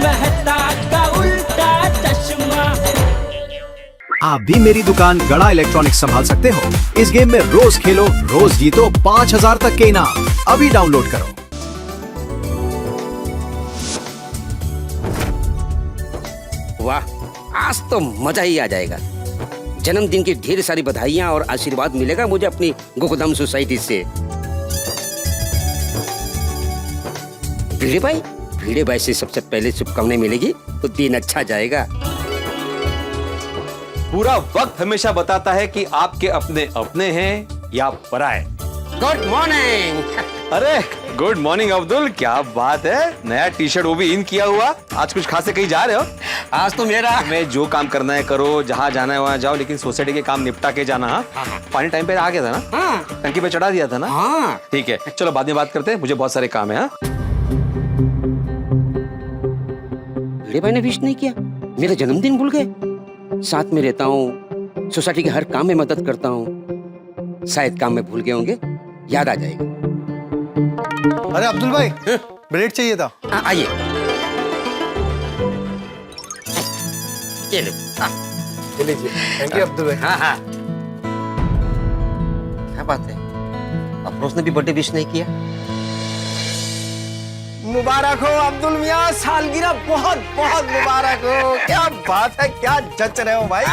मेहता का उल्टा चश्मा। आप भी मेरी दुकान गड़ा इलेक्ट्रॉनिक्स संभाल सकते हो। इस गेम में रोज खेलो, रोज जीतो 5000 तक के इनाम। अभी डाउनलोड करो। वाह, आज तो मजा ही आ जाएगा। जन्मदिन की ढेर सारी बधाइयां और आशीर्वाद मिलेगा मुझे अपनी गोकुलधाम सोसाइटी से। भिड़े भाई से सबसे पहले शुभकामनाएं मिलेगी तो दिन अच्छा जाएगा। पूरा वक्त हमेशा बताता है कि आपके अपने अपने हैं या पराए। Good morning. अरे गुड मॉर्निंग अब्दुल, क्या बात है, नया टी शर्ट वो भी इन किया हुआ। आज कुछ खास से कहीं जा रहे हो? आज तो मेरा मैं जो काम करना है करो, जहाँ जाना है वहाँ जाओ, लेकिन सोसाइटी के काम निपटा के जाना। हाँ? पानी टाइम पे आ गया था ना? हाँ। टंकी पे चढ़ा दिया था ना? हाँ। ठीक है, चलो बाद में बात करते हैं, मुझे बहुत सारे काम है। हाँ? भिड़े भाई ने विश नहीं किया, मेरा जन्मदिन भूल गए। साथ में रहता हूँ, सोसाइटी के हर काम में मदद करता हूँ, शायद काम में भूल गए होंगे, याद आ जाएगा। अरे अब्दुल भाई, ब्रेड चाहिए था। आइए। ये लो। लीजिए। थैंक यू अब्दुल भाई। हाँ हाँ। क्या बात है, अफरोज ने भी बर्थडे विश नहीं किया? मुबारक हो अब्दुल मियाँ, सालगिरह बहुत बहुत मुबारक हो। क्या बात है, क्या जच रहे हो भाई।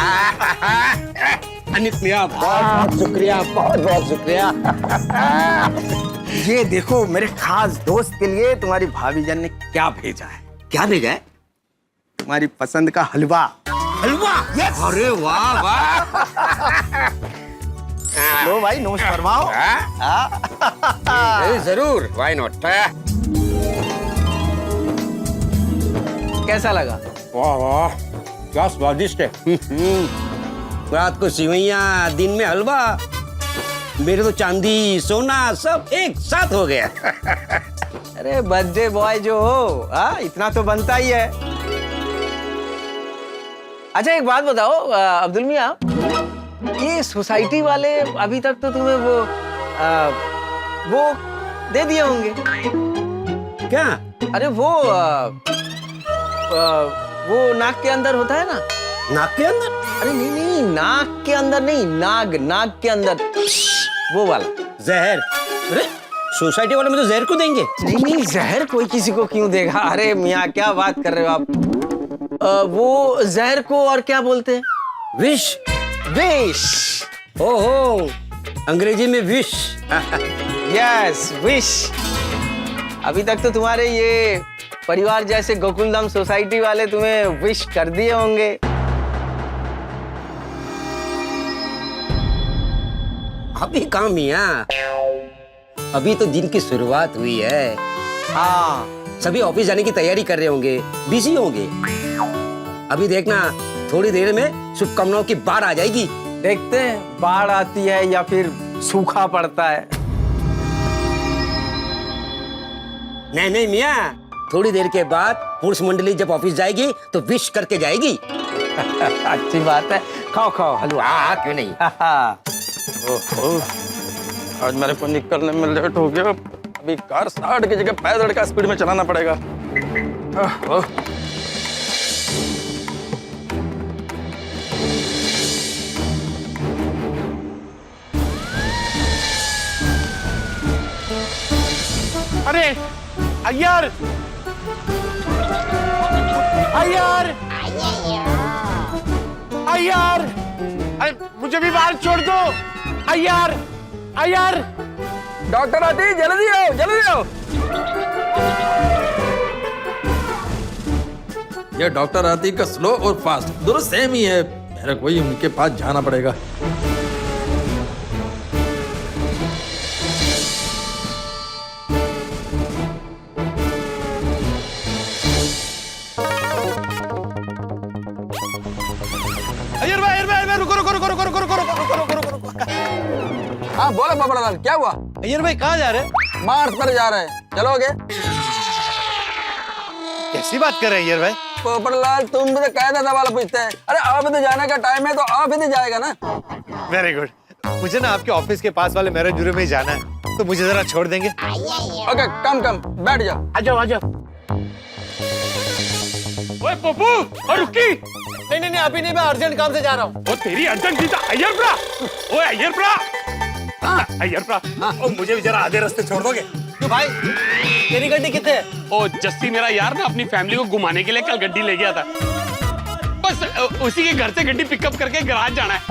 अनित मियाँ बहुत बहुत शुक्रिया, बहुत बहुत शुक्रिया। ये देखो मेरे खास दोस्त के लिए तुम्हारी भाभी जान ने क्या भेजा है। क्या भेजा है? तुम्हारी पसंद का हलवा। हलवा? Yes! अरे वाह वाह। लो भाई, नोश फरमाओ। जरूर, व्हाई नॉट। कैसा लगा? वाह वाह, क्या स्वादिष्ट है। रात को सिवैयां, दिन में हलवा, मेरे तो चांदी सोना सब एक साथ हो गया। अरे बर्थडे बॉय जो हो, इतना तो बनता ही है। अच्छा एक बात बताओ अब्दुल मियाँ, ये सोसाइटी वाले अभी तक तो तुम्हें वो दे दिए होंगे। क्या? अरे वो नाक के अंदर होता है ना। नाक के अंदर? अरे नहीं नहीं, नाक के अंदर नहीं, नाक के अंदर, वो वाला जहर। अरे सोसाइटी वाले मुझे जहर को देंगे? नहीं नहीं, जहर कोई किसी को क्यों देगा। अरे मियाँ क्या बात कर रहे हो आप। वो जहर को और क्या बोलते हैं? विश। विश। ओहो, अंग्रेजी में विश। Yes, wish. अभी तक तो तुम्हारे ये परिवार जैसे गोकुलधाम सोसाइटी वाले तुम्हें विश कर दिए होंगे। अभी काम मियाँ, अभी तो दिन की शुरुआत हुई है। हाँ, सभी ऑफिस जाने की तैयारी कर रहे होंगे, बिजी होंगे। अभी देखना, थोड़ी देर में शुभकामनाओं की बाढ़ आ जाएगी। देखते हैं बाढ़ आती है या फिर सूखा पड़ता है। नहीं नहीं मियाँ, थोड़ी देर के बाद पुरुष मंडली जब ऑफिस जाएगी तो विश करके जाएगी। अच्छी बात है, खाओ खाओ हलवा। हाँ क्यों नहीं। ओहो, आज मेरे को निकलने में लेट हो गया। अभी कार 60 की जगह पैदल का स्पीड में चलाना पड़ेगा। ओहो। अरे अय्यर, अय्यर, अय्यर, अरे मुझे भी बाहर छोड़ दो। अय्यर, अय्यर। डॉक्टर आती, जल्दी आओ, जल्दी आओ। ये डॉक्टर आती का स्लो और फास्ट दोनों सेम ही है। मेरे को ही उनके पास जाना पड़ेगा। हाँ बोलो पोपड़लाल, क्या हुआ? अय्यर भाई कहाँ जा रहे हैं? मार्च पर जा रहे हैं, चलोगे? कैसी बात कर रहे हैं अय्यर भाई? पोपड़लाल तुम मुझे कह देता वाला पूछते हैं। अरे आप ही तो जाने का टाइम है तो आप ही तो जाएगा ना। Very good. मुझे ना आपके ऑफिस के पास वाले मैरिज ब्यूरो में ही जाना है, तो मुझे जरा छोड़ देंगे? ओके, कम बैठ जाओ। आ जाओ आ जाओ। ओए पप्पू और रुकी। नहीं नहीं नहीं, अभी नहीं, मैं अर्जेंट काम से जा रहा हूँ। ओ तेरी अर्जेंट गीता अय्यर प्रा। ओए अय्यर प्रा। हाँ अय्यर प्रा। ओ मुझे भी जरा आधे रास्ते छोड़ दोगे? क्यों भाई, तेरी गड्डी कितने है? ओ जस्सी मेरा यार ना अपनी फैमिली को घुमाने के लिए कल गड्डी ले गया था। बस उसी के घर से गड्डी पिकअप करके गराज जाना है।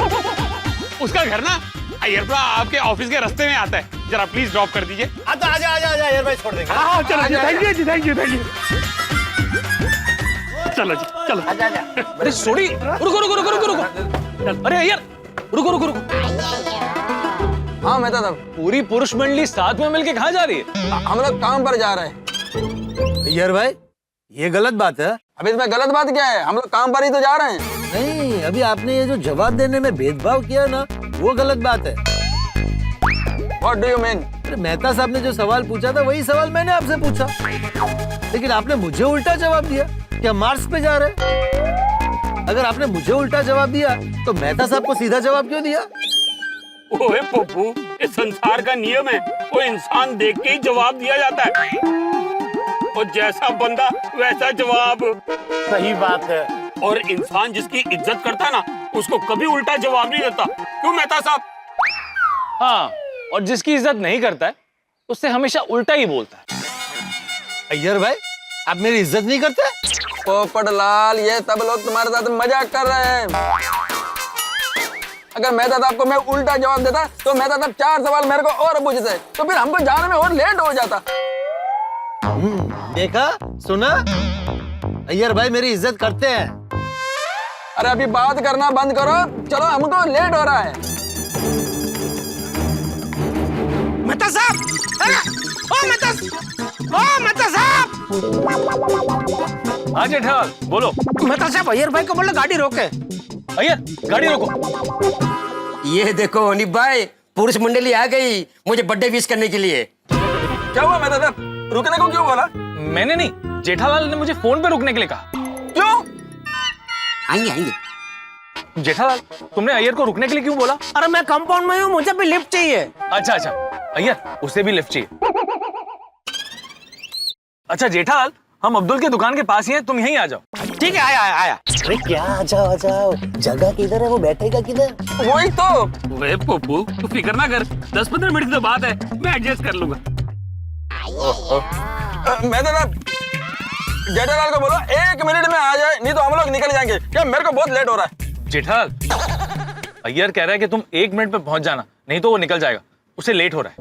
उसका घर ना अय्यरपुरा आपके ऑफिस के रास्ते में आता है, जरा प्लीज ड्रॉप कर दीजिए। आजा आजा आजा आजा यार भाई, छोड़ देंगे। हाँ चलो जी, थैंक यू जी, थैंक यू थैंक यू। चलो जी चलो। आजा आजा। अरे सोडी, रुको रुको रुको रुको रुको। अरे अय्यर रुको रुको रुको। हाँ मैं था पूरी पुरुष मंडली साथ में मिलके कहाँ जा रही है? हम लोग काम पर जा रहे हैं। यार भाई, ये गलत बात है। अभी इसमें गलत बात क्या है? हम लोग काम पर ही तो जा रहे हैं। नहीं, अभी आपने ये जो जवाब देने में भेदभाव किया ना, वो गलत बात है। What do you mean? अरे मेहता साहब ने जो सवाल पूछा था वही सवाल मैंने आपसे पूछा, लेकिन आपने मुझे उल्टा जवाब दिया। क्या मार्स पे जा रहे? अगर आपने मुझे उल्टा जवाब दिया तो मेहता साहब को सीधा जवाब क्यों दिया? ओए पप्पू, इस संसार का नियम है, वो इंसान देख के ही जवाब दिया जाता है। और जैसा बंदा वैसा जवाब। सही बात है। और इंसान जिसकी इज्जत करता है ना, उसको कभी उल्टा जवाब नहीं देता। क्यों मेहता साहब? हाँ, और जिसकी इज्जत नहीं करता है उससे हमेशा उल्टा ही बोलता है। अय्यर भाई, आप मेरी इज्जत नहीं करते? पोपट लाल, ये सब लोग तुम्हारे साथ मजाक कर रहे हैं। अगर मेहता साहब को मैं उल्टा जवाब देता तो मेहता साहब 4 सवाल मेरे को और पूछते, तो फिर हमको जाने में और लेट हो जाता। देखा, सुना? अय्यर भाई मेरी इज्जत करते हैं। अरे अभी बात करना बंद करो, चलो हमको लेट हो रहा है। मेहता साहब, ओ मेहता साहब। हाँ जेठालाल बोलो। मेहता साहब, अय्यर भाई को बोलो गाड़ी रोके। अय्यर गाड़ी रोको। ये देखो अनिप भाई, पुरुष मंडली आ गई मुझे बर्थडे विश करने के लिए। क्या हुआ मेहता साहब, रुकने को क्यों बोला? मैंने नहीं, जेठालाल ने मुझे फोन पे रुकने के लिए कहा। क्यों? आएंगे आएंगे। जेठालाल, तुमने अय्यर को रुकने के लिए क्यों बोला? अरे मैं कंपाउंड में हूँ, मुझे भी लिफ्ट चाहिए। अच्छा अच्छा, अय्यर उसे भी लिफ्ट चाहिए। अच्छा जेठालाल, हम अब्दुल के दुकान के पास ही हैं, तुम यहीं आ जाओ। ठीक है, आया आया आया। अरे क्या, आ जाओ आ जाओ। जगह किधर है, वो बैठेगा किधर? वही तो। ओए पप्पू, तू फिक्र ना कर, 10-15 मिनट की तो बात है, मैं एडजस्ट कर लूंगा। मेहता साहब, जेठालाल को बोलो 1 मिनट में आ जाए, नहीं तो हम लोग निकल जाएंगे। क्या मेरे को बहुत लेट हो रहा है। जेठालाल, अय्यर कह रहा है कि तुम 1 मिनट में पहुंच जाना, नहीं तो वो निकल जाएगा, उसे लेट हो रहा है।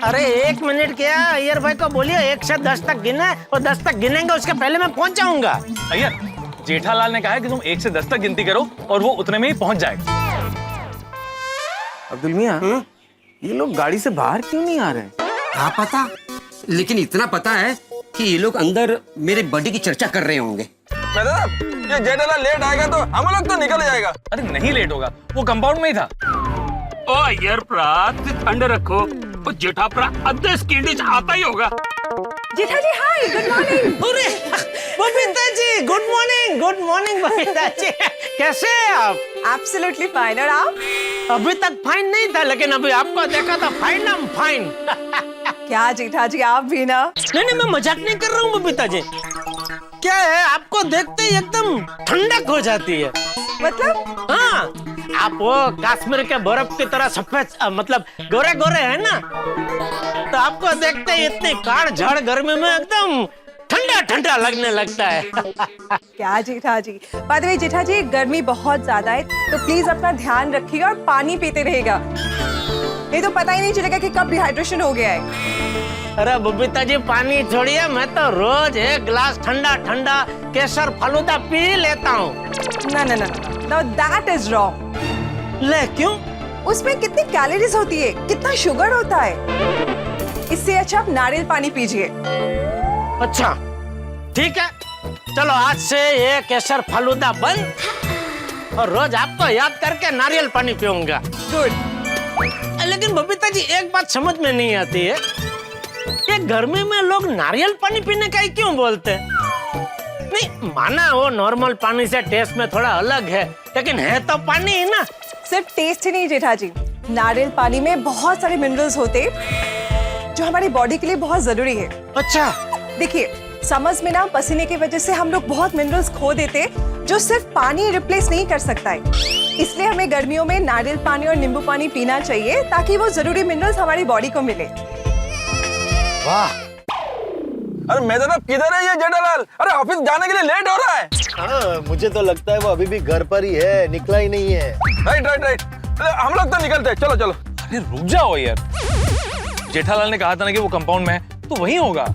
अरे 1 मिनट क्या, अय्यर भाई को बोलिए 1 से 10 तक गिने, और 10 तक गिनेंगे उसके पहले मैं पहुंच जाऊंगा। अय्यर, जेठालाल ने कहा है कि तुम 1 से 10 तक गिनती करो और वो उतने में ही पहुंच जाएगा। अब्दुल मियां, ये लोग गाड़ी से बाहर क्यों नहीं आ रहे? क्या पता, लेकिन इतना पता है कि ये लोग अंदर मेरे बर्थडे की चर्चा कर रहे होंगे। मेहता साहब, ये जेठालाल लेट आएगा तो हम लोग तो निकल जाएगा। अरे नहीं लेट होगा, वो कंपाउंड में ही था। ओ अय्यर प्रा, ठंड रखो। ओ जेठा प्रा, अद्धे स्कीडिच आता ही होगा। जेठा जी हाय, गुड मॉर्निंग। अरे बबीता जी, गुड मॉर्निंग बबीता जी, कैसे हैं आप? एब्सोल्युटली फाइन, और आप? अभी तक फाइन नहीं था, लेकिन अभी आपको देखा था फाइन। क्या जेठा जी, आप भी ना? नहीं, मैं मजाक नहीं कर रहा हूँ बबीता जी। क्या है, आपको देखते ही एकदम ठंडक हो जाती है। मतलब? हाँ, आप वो कश्मीर के बर्फ की तरह सफेद, मतलब गोरे गोरे है ना, तो आपको देखते ही इतनी काट झाड़ गर्मी में एकदम ठंडा ठंडा लगने लगता है। क्या जेठा जी, बाय द वे जेठा जी, गर्मी बहुत ज्यादा है, तो प्लीज अपना ध्यान रखिएगा और पानी पीते रहेगा, नहीं तो पता ही नहीं चलेगा कि कब डिहाइड्रेशन हो गया है। अरे बबीता जी, पानी छोड़िए, मैं तो रोज 1 गिलास ठंडा ठंडा केसर फालूदा पी लेता हूँ। No, that is wrong. ले क्यों? उसमें कितनी कैलोरीज होती है, कितना शुगर होता है, इससे अच्छा आप नारियल पानी पीजिए। अच्छा ठीक है, चलो आज से ये केसर फालूदा बंद, और रोज आपको याद करके नारियल पानी पीऊंगा। गुड। लेकिन बबीता जी, एक बात समझ में नहीं आती है, ये गर्मी में लोग नारियल पानी पीने का ही क्यों बोलते हैं? नहीं माना वो नॉर्मल पानी से टेस्ट में थोड़ा अलग है, लेकिन है तो पानी ही ना। सिर्फ टेस्ट ही नहीं जेठा जी, नारियल पानी में बहुत सारे मिनरल्स होते हैं जो हमारी बॉडी के लिए बहुत जरूरी है। अच्छा। देखिए, समर्स में ना पसीने की वजह से हम लोग बहुत मिनरल्स खो देते हैं जो सिर्फ पानी रिप्लेस नहीं कर सकता है। इसलिए हमें गर्मियों में नारियल पानी और नींबू पानी पीना चाहिए ताकि वो जरूरी मिनरल्स हमारी बॉडी को मिले। वाह, अरे मैं तो किधर है ये जेठालाल? अरे ऑफिस जाने के लिए लेट हो रहा है। हाँ, मुझे तो लगता है वो अभी भी घर पर ही है, निकला ही नहीं है। राइट राइट राइट, हम लोग तो निकलते हैं, चलो चलो। अरे रुक जाओ यार, जेठालाल ने कहा था ना कि वो कंपाउंड में है, तो वहीं होगा।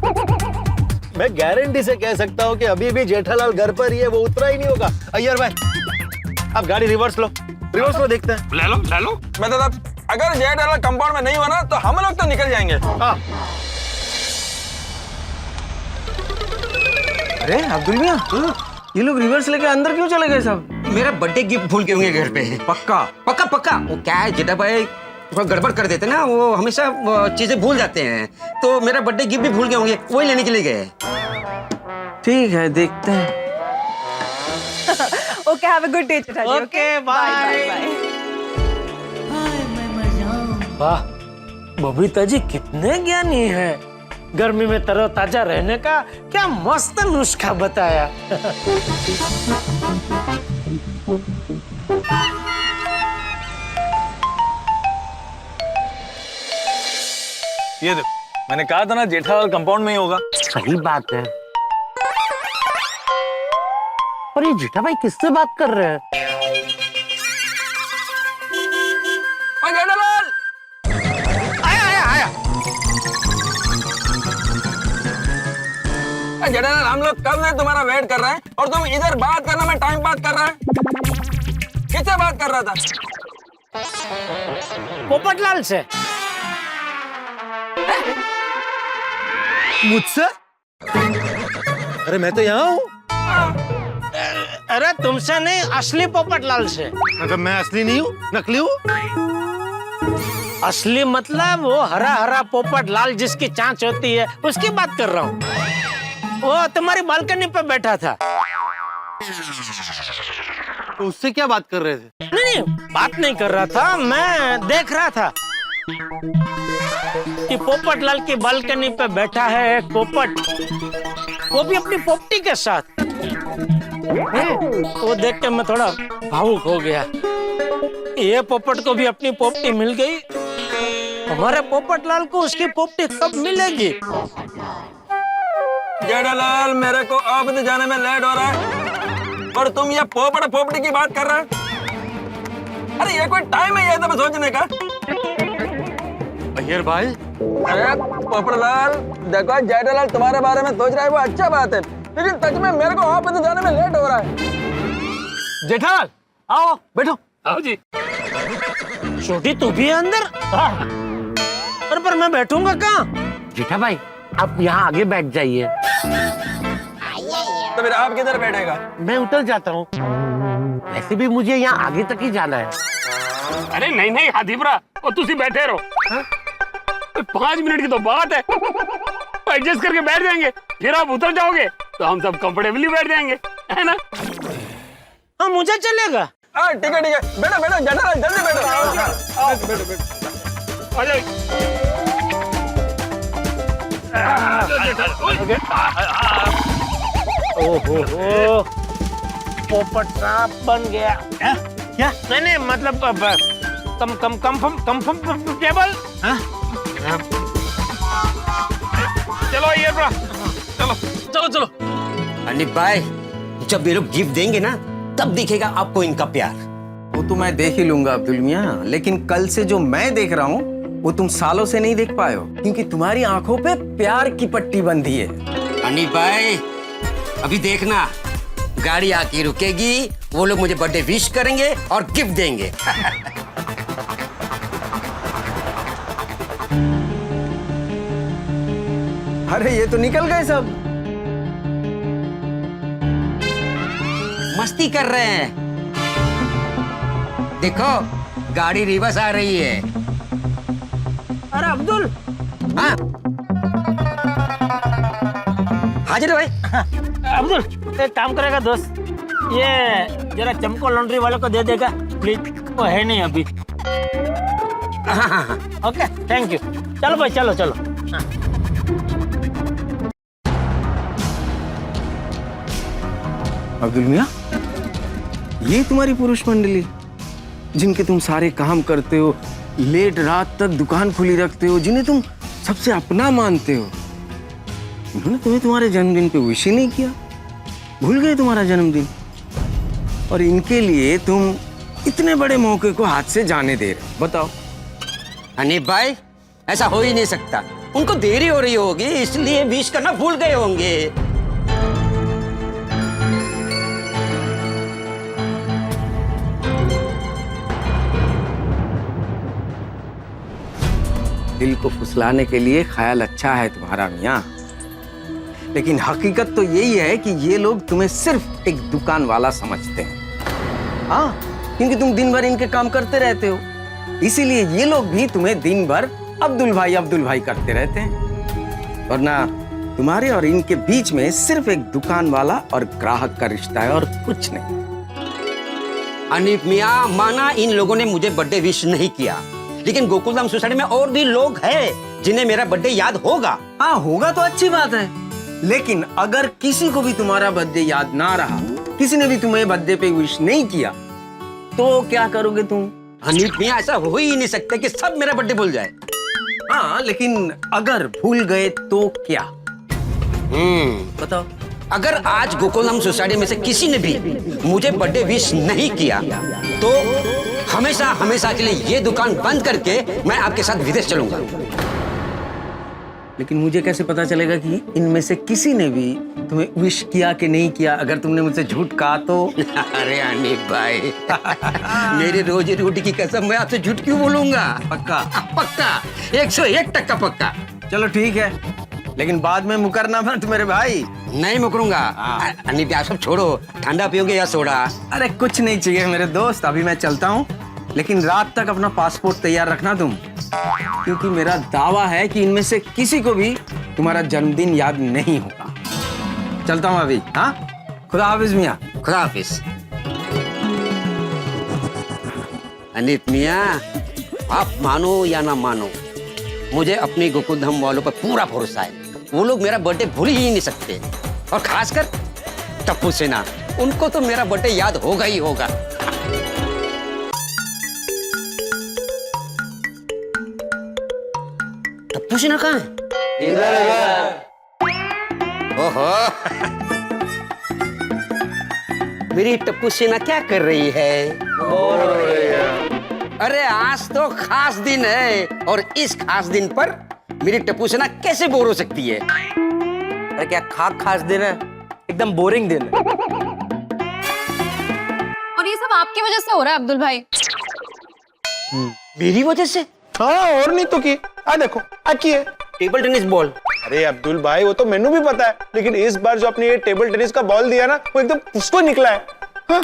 मैं गारंटी से कह सकता हूँ कि अभी भी जेठालाल घर पर ही है, वो उतरा ही नहीं होगा। अय्यर भाई, आप गाड़ी रिवर्स लो, देखते हैं। ले लो ले लो। मतलब अगर जेठालाल कंपाउंड में नहीं बना तो हम लोग तो निकल जाएंगे। हाँ। अरे अब्दुल मियां, ये लोग रिवर्स लेके अंदर क्यों चले गए सब? मेरा बर्थडे गिफ्ट भूल गए होंगे घर पे। पक्का? पक्का पक्का। वो क्या है जेठा भाई, थोड़ा गड़बड़ कर देते ना, वो हमेशा चीजें भूल जाते हैं, तो मेरा बर्थडे गिफ्ट भी भूल गए होंगे, वही लेने के लिए गए। ठीक है, देखते हैं। Okay, have a good day Jetha ji. Okay, bye. वाह, बबीता जी कितने ज्ञानी है। गर्मी में तरोताजा रहने का क्या मस्त नुस्खा बताया। ये देखो, मैंने कहा था ना जेठालाल कंपाउंड में ही होगा। सही बात है। और ये जेठा भाई किससे बात कर रहे हैं? जेठालाल, जेठालाल, हम लोग कब से तुम्हारा वेट कर रहे हैं और तुम इधर बात करना में टाइम पास कर रहा है। किससे बात कर रहा था? पोपटलाल से। मुझसे? अरे मैं तो यहाँ हूँ। अरे तुमसे नहीं, असली पोपटलाल से। अगर मैं असली नहीं हूँ, नकली हूँ। असली मतलब वो हरा हरा पोपटलाल जिसकी चांच होती है, उसकी बात कर रहा हूँ। वो तुम्हारी बालकनी पे बैठा था। तो उससे क्या बात कर रहे थे? नहीं, बात नहीं कर रहा था, मैं देख रहा था कि पोपटलाल की बालकनी पे बैठा है एक पोपट, वो भी अपनी पोपटी के साथ। वो देख के मैं थोड़ा भावुक हो गया। ये पोपट को भी अपनी पोपटी मिल गई, हमारे पोपटलाल को उसकी पोपटी कब मिलेगी? जेठालाल, मेरे को ऑफिस जाने में लेट हो रहा है और तुम ये पोपटी की बात कर रहे हो। अरे ये कोई टाइम है ये सब सोचने का? अय्यर भाई, अरे पोपटलाल, देखो जेठालाल तुम्हारे बारे में सोच रहा है, वो अच्छा बात है, लेकिन सच में मेरे को ऑफिस जाने में लेट हो रहा है। जेठालाल, आओ बैठो। आओ जी। छोटी तू भी है अंदर? पर मैं बैठूंगा कहाँ? जेठा भाई, आप यहाँ आगे बैठ जाइए। तो फिर आप किधर बैठेगा? मैं उतर जाता हूँ, वैसे भी मुझे यहाँ आगे तक ही जाना है। अरे नहीं नहीं हाथीपुरा, और तुसी बैठे रहो। 5 मिनट की तो बात है, एडजस्ट करके बैठ जाएंगे, फिर आप उतर जाओगे तो हम सब कंफर्टेबली बैठ जाएंगे, है ना? हाँ, मुझे चलेगा। ठीक है, बैठो बैठो जेठालाल, जल्दी बैठो। आ जाओ। ओहो, पोपट सांप बन गया। क्या? नहीं, मतलब कंफर्टेबल। चलो ये ब्रा, चलो। अनिल भाई, जब ये लोग गिफ्ट देंगे ना, तब दिखेगा आपको इनका प्यार। वो तो मैं देख ही लूंगा अब्दुल मियां, लेकिन कल से जो मैं देख रहा हूँ वो तुम सालों से नहीं देख पाए हो, क्योंकि तुम्हारी आंखों पे प्यार की पट्टी बंधी है। अनिल भाई, अभी देखना, गाड़ी आके रुकेगी, वो लोग मुझे बर्थडे विश करेंगे और गिफ्ट देंगे। अरे ये तो निकल गए सब। मस्ती कर रहे हैं। देखो, गाड़ी रिवर्स आ रही है। अरे अब्दुल। हाँ, हाजिर है भाई। अब्दुल, एक काम करेगा दोस्त, ये जरा चमको लॉन्ड्री वाले को दे देगा प्लीज, वो है नहीं अभी। हाँ। Okay, thank you. चलो भाई, चलो। अब्दुल मियाँ, ये तुम्हारी पुरुष मंडली जिनके तुम सारे काम करते हो, लेट रात तक दुकान खुली रखते हो, जिन्हें तुम सबसे अपना मानते हो, इन्होंने तुम्हें तुम्हारे जन्मदिन पे विश ही नहीं किया, भूल गए तुम्हारा जन्मदिन, और इनके लिए तुम इतने बड़े मौके को हाथ से जाने दे रहे हो। बताओ। हनीफ भाई, ऐसा हो ही नहीं सकता। उनको देरी हो रही होगी इसलिए विश करना भूल गए होंगे। दिल को फुसलाने के लिए ख्याल अच्छा है तुम्हारा मियाँ, लेकिन हकीकत तो यही है कि ये लोग तुम्हें सिर्फ एक दुकान वाला समझते हैं। हाँ, क्योंकि तुम दिन भर इनके काम करते रहते हो, इसीलिए ये लोग भी तुम्हें दिन भर अब्दुल भाई करते रहते हैं। वरना तुम्हारे और इनके बीच में सिर्फ एक दुकान वाला और ग्राहक का रिश्ता है और कुछ नहीं। हनीफ मियाँ, माना इन लोगों ने मुझे बर्थडे विश नहीं किया, लेकिन गोकुलधाम सोसाइटी में और भी लोग हैं जिन्हें मेरा बर्थडे याद होगा। हाँ, होगा तो अच्छी बात है, लेकिन अगर किसी को भी तुम्हारा बर्थडे याद ना रहा, किसी ने भी तुम्हें बर्थडे पे विश नहीं किया, तो क्या करोगे तुम? हनीफ मियाँ, ऐसा हो ही नहीं सकता कि सब मेरा बर्थडे भूल जाए। हाँ, लेकिन अगर भूल गए तो क्या? बताओ। अगर आज गोकुलधाम सोसाइटी में से किसी ने भी मुझे बर्थडे विश नहीं किया, तो हमेशा हमेशा के लिए ये दुकान बंद करके मैं आपके साथ विदेश चलूंगा। लेकिन मुझे कैसे पता चलेगा कि इनमें से किसी ने भी तुम्हें विश किया कि नहीं किया? अगर तुमने मुझसे झूठ कहा तो? अरे हनीफ भाई, मेरी रोजी रोटी की कसम, मैं आपसे झूठ क्यों बोलूंगा? पक्का? पक्का, 101% पक्का। चलो ठीक है, लेकिन बाद में मुकरना मत मेरे भाई। नहीं मुकरूंगा। हनीफ, आप सब छोड़ो, ठंडा पियोगे या सोडा? अरे कुछ नहीं चाहिए मेरे दोस्त, अभी मैं चलता हूँ, लेकिन रात तक अपना पासपोर्ट तैयार रखना तुम, क्योंकि मेरा दावा है कि इनमें से किसी को भी तुम्हारा जन्मदिन याद नहीं होगा। चलता हूँ अभी। हाँ, खुदा हाफिज मियाँ। खुदा हाफिज। हनीफ मियाँ, आप मानो या ना मानो, मुझे अपनी गोकुलधाम वालों पर पूरा भरोसा है। वो लोग मेरा बर्थडे भूल ही नहीं सकते, और खासकर टप्पू सेना, उनको तो मेरा बर्थडे याद होगा ही होगा। टप्पू सेना कहाँ है? इधर। ओहो, मेरी टप्पू सेना क्या कर रही है? बोर हो रही है। अरे आज तो खास दिन है, और इस खास दिन पर मेरी टप्पू सेना कैसे बोर हो सकती है? अरे क्या खास दिन है, एकदम बोरिंग दिन है। और ये सब आपकी वजह से हो रहा है अब्दुल भाई। मेरी वजह से? हाँ, और नहीं तो की। आ देखो, की है टेबल टेनिस बॉल। अरे अब्दुल भाई, वो तो मैंने भी पता है, लेकिन इस बार जो आपने ये टेबल टेनिस का बॉल दिया ना, वो एकदम उसको निकला है। हाँ?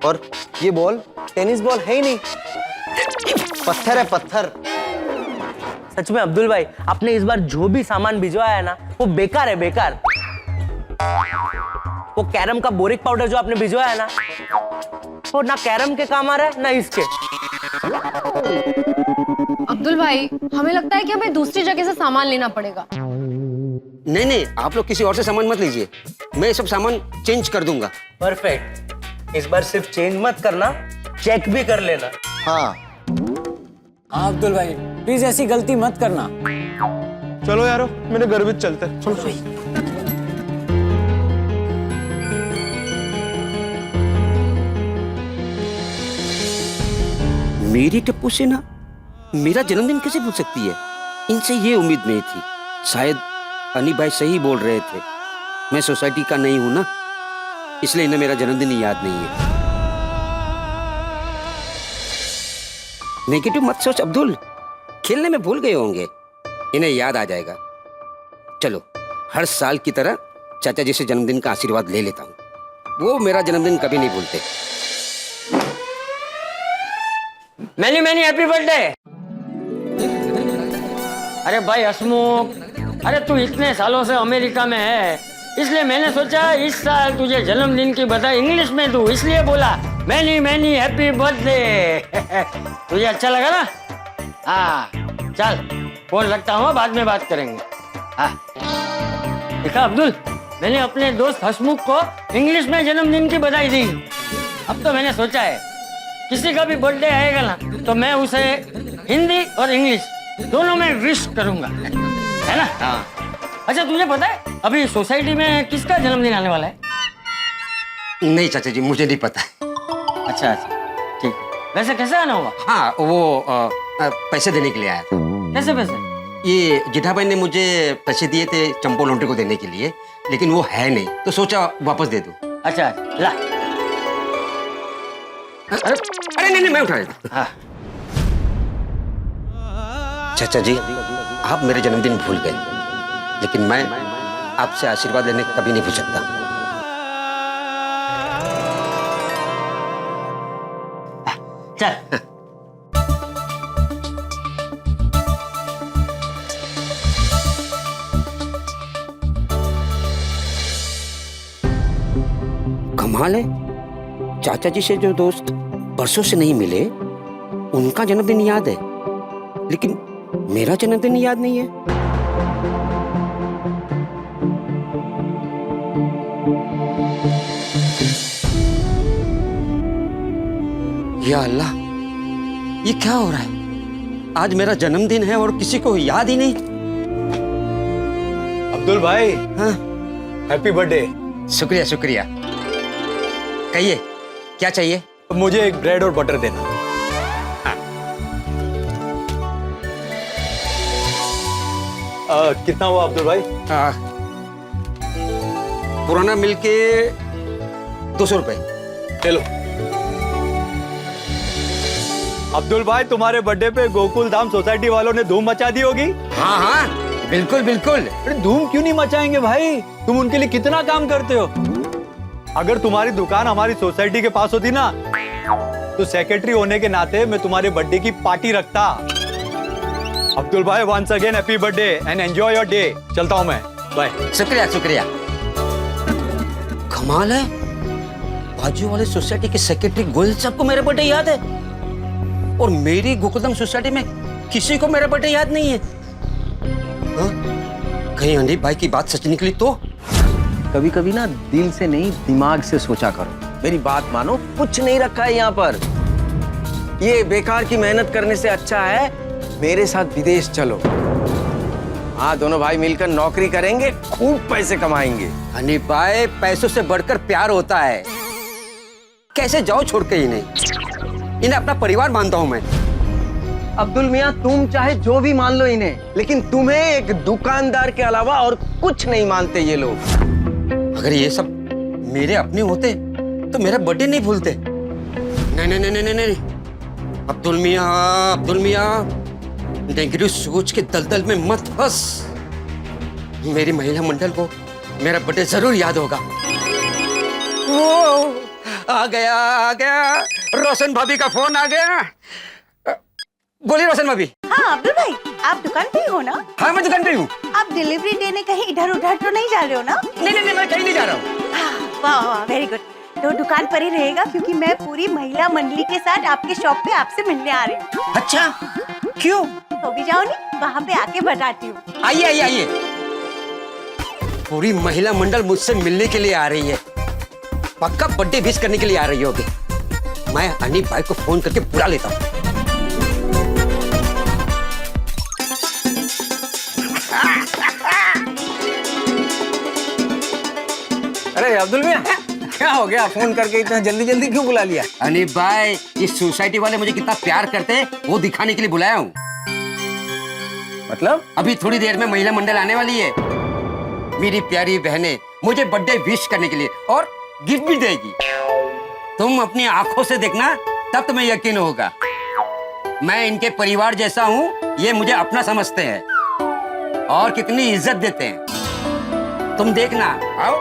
और ये बॉल टेनिस बॉल है ही नहीं, पत्थर है, पत्थर। सच में अब्दुल भाई, आपने इस बार जो भी सामान भिजवाया है ना, वो बेकार है, बेकार। वो कैरम का बोरिक पाउडर जो आपने भिजवाया है ना, वो ना कैरम के काम आ रहा है ना इसके। अब्दुल भाई, हमें लगता है कि हमें दूसरी जगह से सामान लेना पड़ेगा। नहीं नहीं, आप लोग किसी और से सामान मत लीजिए, मैं सब सामान चेंज कर दूंगा। परफेक्ट। इस बार सिर्फ चेंज मत करना, चेक भी कर लेना। हाँ अब्दुल भाई, प्लीज ऐसी गलती मत करना। चलो यारो, मेरे घर भी चलते हैं। चलो भाई। मेरी टप्पू सेना मेरा जन्मदिन कैसे भूल सकती है? इनसे ये उम्मीद नहीं थी। शायद हनीफ भाई सही बोल रहे थे, मैं सोसाइटी का नहीं हूं ना, इसलिए इन्हें मेरा जन्मदिन याद नहीं है। नेगेटिव मत सोच अब्दुल, खेलने में भूल गए होंगे, इन्हें याद आ जाएगा। चलो, हर साल की तरह चाचा जी से जन्मदिन का आशीर्वाद ले लेता हूँ। वो मेरा जन्मदिन कभी नहीं भूलते। Many many happy birthday. अरे भाई हसमुख, अरे तू इतने सालों से अमेरिका में है, इसलिए मैंने सोचा इस साल तुझे जन्मदिन की बधाई इंग्लिश में दूं, इसलिए बोला मैनी मैनी हैप्पी बर्थडे। तुझे अच्छा लगा ना? हाँ, चल फोन रखता हूँ, बाद में बात करेंगे। हाँ, देखा अब्दुल, मैंने अपने दोस्त हसमुख को इंग्लिश में जन्मदिन की बधाई दी। अब तो मैंने सोचा है किसी का भी बर्थडे आएगा ना तो मैं उसे हिंदी और इंग्लिश दोनों में विश करूंगा, है ना? हाँ। अच्छा तुझे पता है अभी सोसाइटी में किसका जन्मदिन आने वाला है? नहीं चाचा जी, मुझे नहीं पता। अच्छा ठीक। वैसे कैसे आना होगा? हाँ, वो पैसे देने के लिए आया था। कैसे पैसे? ये जेठा भाई ने मुझे पैसे दिए थे चंपो लॉन्ड्री को देने के लिए, लेकिन वो है नहीं तो सोचा वापस दे दूं। अच्छा ला। अरे नहीं, मैं उठा लेता। हाँ। चाचा जी, आप मेरे जन्मदिन भूल गए, लेकिन मैं आपसे आशीर्वाद लेने कभी नहीं भूल सकता। चल। कमाल है, चाचा जी से जो दोस्त बरसों से नहीं मिले उनका जन्मदिन याद है, लेकिन मेरा जन्मदिन याद नहीं है। या अल्लाह, ये क्या हो रहा है? आज मेरा जन्मदिन है और किसी को याद ही नहीं। अब्दुल भाई, हाँ, हैप्पी बर्थडे। शुक्रिया शुक्रिया। कहिए क्या चाहिए? मुझे एक ब्रेड और बटर देना। कितना हुआ अब्दुल भाई? पुराना मिलके 200 रुपए। ले लो। अब्दुल भाई, तुम्हारे बर्थडे पे गोकुल धाम सोसाइटी वालों ने धूम मचा दी होगी। हाँ हाँ, बिल्कुल बिल्कुल। अरे धूम क्यों नहीं मचाएंगे भाई, तुम उनके लिए कितना काम करते हो। अगर तुम्हारी दुकान हमारी सोसाइटी के पास होती ना तो सेक्रेटरी होने के नाते मैं तुम्हारे बर्थडे की पार्टी रखता। अब्दुल भाई, once again happy birthday and enjoy your day. चलता हूं मैं, बाय। शुक्रिया शुक्रिया। कमाल है, बाजू वाले सोसाइटी के सेक्रेटरी गोयल साहब को मेरा बर्थडे याद है और मेरी गोकुलधाम सोसाइटी में किसी को मेरा बर्थडे याद नहीं है। हाँ? कहीं अनिल भाई की बात सच निकली तो? कभी कभी ना दिल से नहीं दिमाग से सोचा करो। मेरी बात मानो, कुछ नहीं रखा है यहाँ पर। ये बेकार की मेहनत करने से अच्छा है मेरे साथ विदेश चलो। हाँ, दोनों भाई मिलकर नौकरी करेंगे, खूब पैसे कमाएंगे। अनिल भाई, पैसों से बढ़कर प्यार होता है। कैसे जाओ छोड़ के इन्हें अपना परिवार मानता हूं मैं। अब्दुल मियाँ, तुम चाहे जो भी मान लो इन्हें, लेकिन तुम्हें एक दुकानदार के अलावा और कुछ नहीं मानते ये लोग। अगर ये सब मेरे अपने होते तो मेरा बर्थडे नहीं भूलते। नहीं नहीं नहीं नहीं नहीं, अब्दुल मियाँ नेगेटिव सोच के दलदल में मत फंस। मेरी महिला मंडल को मेरा बर्थडे जरूर याद होगा। ओ, आ गया रोशन भाभी का फोन आ गया। बोलिए रोशन भाभी। हाँ अब्दुल भाई, आप दुकान पे ही हो ना? हाँ, मैं दुकान पे हूँ। आप डिलीवरी देने कहीं इधर उधर तो नहीं जा रहे हो ना? नहीं, मैं कहीं नहीं जा रहा हूँ। वाह वाह, वेरी गुड। तो दुकान पर ही रहेगा क्योंकि मैं पूरी महिला मंडली के साथ आपके शॉप पे आपसे मिलने आ रही हूँ। अच्छा, क्यों? तो भी जाओ नहीं, वहाँ पे आके बताती हूँ। आइए। पूरी महिला मंडल मुझसे मिलने के लिए आ रही है। पक्का बर्थडे विश करने के लिए आ रही होगी। मैं अनिल भाई को फोन करके बुला लेता हूँ। अरे अब्दुल मियाँ, क्या हो गया? फोन करके इतना जल्दी जल्दी क्यों बुला लिया? अनिल भाई, इस सोसाइटी वाले मुझे कितना प्यार करते हैं वो दिखाने के लिए बुलाया हूँ। मतलब? अभी थोड़ी देर में महिला मंडल आने वाली है। मेरी प्यारी बहनें मुझे बर्थडे विश करने के लिए और गिफ्ट भी देगी। तुम अपनी आंखों से देखना, तब तुम्हें यकीन होगा। मैं इनके परिवार जैसा हूँ, ये मुझे अपना समझते हैं और कितनी इज्जत देते हैं। तुम देखना। आओ।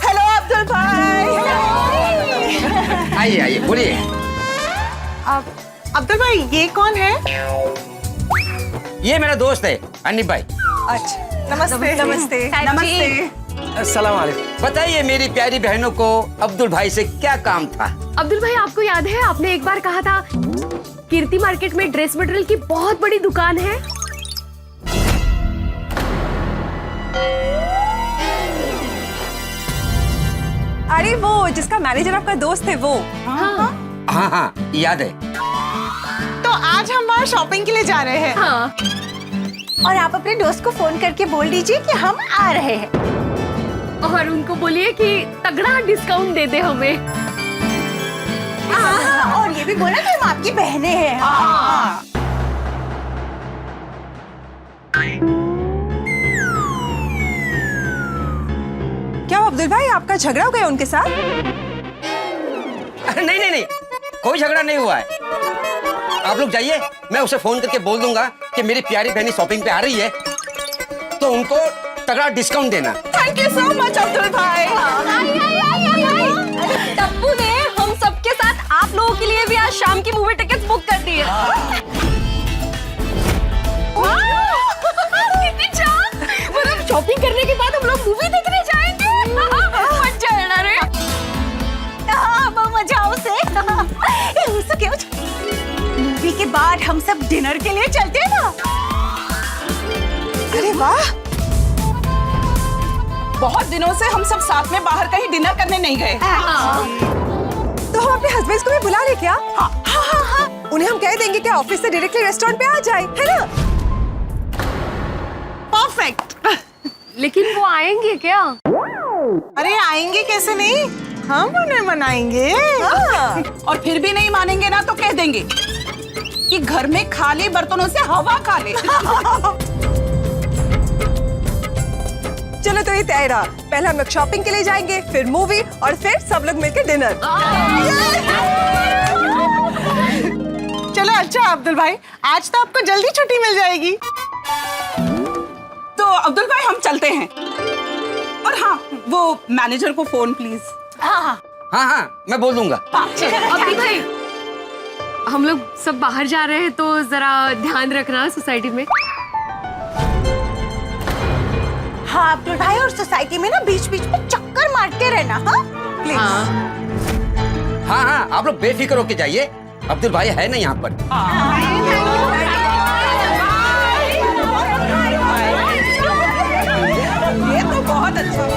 हेलो अब्दुल भाई। आइए बोलिए। अब्दुल भाई, ये कौन है? ये मेरा दोस्त है अनिल भाई। अच्छा, नमस्ते नमस्ते नमस्ते। अस्सलाम वालेकुम। बताइए मेरी प्यारी बहनों को अब्दुल भाई से क्या काम था? अब्दुल भाई, आपको याद है आपने एक बार कहा था कीर्ति मार्केट में ड्रेस मटेरियल की बहुत बड़ी दुकान है? जिसका मैनेजर आपका दोस्त है वो। हाँ हाँ याद है। तो आज हम वहाँ शॉपिंग के लिए जा रहे हैं। हाँ। और आप अपने दोस्त को फोन करके बोल दीजिए कि हम आ रहे हैं। और उनको बोलिए कि तगड़ा डिस्काउंट दे दे हमें। और ये भी बोला कि हम आपकी बहनें हैं। हाँ। क्या अब्दुल भाई आपका झगड़ा हो गया उनके साथ? नहीं नहीं नहीं, कोई झगड़ा नहीं हुआ है। आप लोग जाइए, मैं उसे फोन करके बोल दूंगा कि मेरी प्यारी बहनी शॉपिंग पे आ रही है, तो उनको तगड़ा डिस्काउंट देना। Thank you so much Abdul भाई। टप्पू ने हम सबके साथ आप लोगों के लिए भी आज शाम की मूवी टिकट बुक कर दी है। कितनी चाह! मतलब शॉपिंग करने के बाद हम लोग मूवी देखने जाएंगे। मजा है ना रे? मजा उसे। मूवी के बाद हम सब डिनर के लिए चलते हैं ना। अरे वाह, बहुत दिनों से हम सब साथ में बाहर कहीं डिनर करने नहीं गए। तो हम अपने हस्बैंड को भी बुला ले क्या? हाँ। उन्हें हम कह देंगे कि ऑफिस से डायरेक्टली रेस्टोरेंट पे आ जाए, है ना? परफेक्ट। लेकिन वो आएंगे क्या? अरे आएंगे कैसे नहीं, हम उन्हें मनाएंगे। और फिर भी नहीं मानेंगे ना तो कह देंगे कि घर में खाली बर्तनों से हवा खा ले। चलो तो ये तय रहा, पहले हम लोग शॉपिंग के लिए जाएंगे, फिर मूवी और फिर सब लोग मिलकर डिनर। चलो अच्छा अब्दुल भाई, आज तो आपको जल्दी छुट्टी मिल जाएगी। तो अब्दुल भाई हम चलते हैं। और हाँ, वो मैनेजर को फोन प्लीज। हाँ हाँ मैं बोल दूंगा। अभी भाई हम लोग सब बाहर जा रहे हैं तो जरा ध्यान रखना सोसाइटी में। हाँ अब्दुल भाई, और सोसाइटी में ना बीच बीच में चक्कर मारते रहना। हाँ प्लीज। हाँ हाँ आप लोग बेफिक्र होके जाइए, अब्दुल भाई है ना यहाँ पर। ये तो बहुत अच्छा।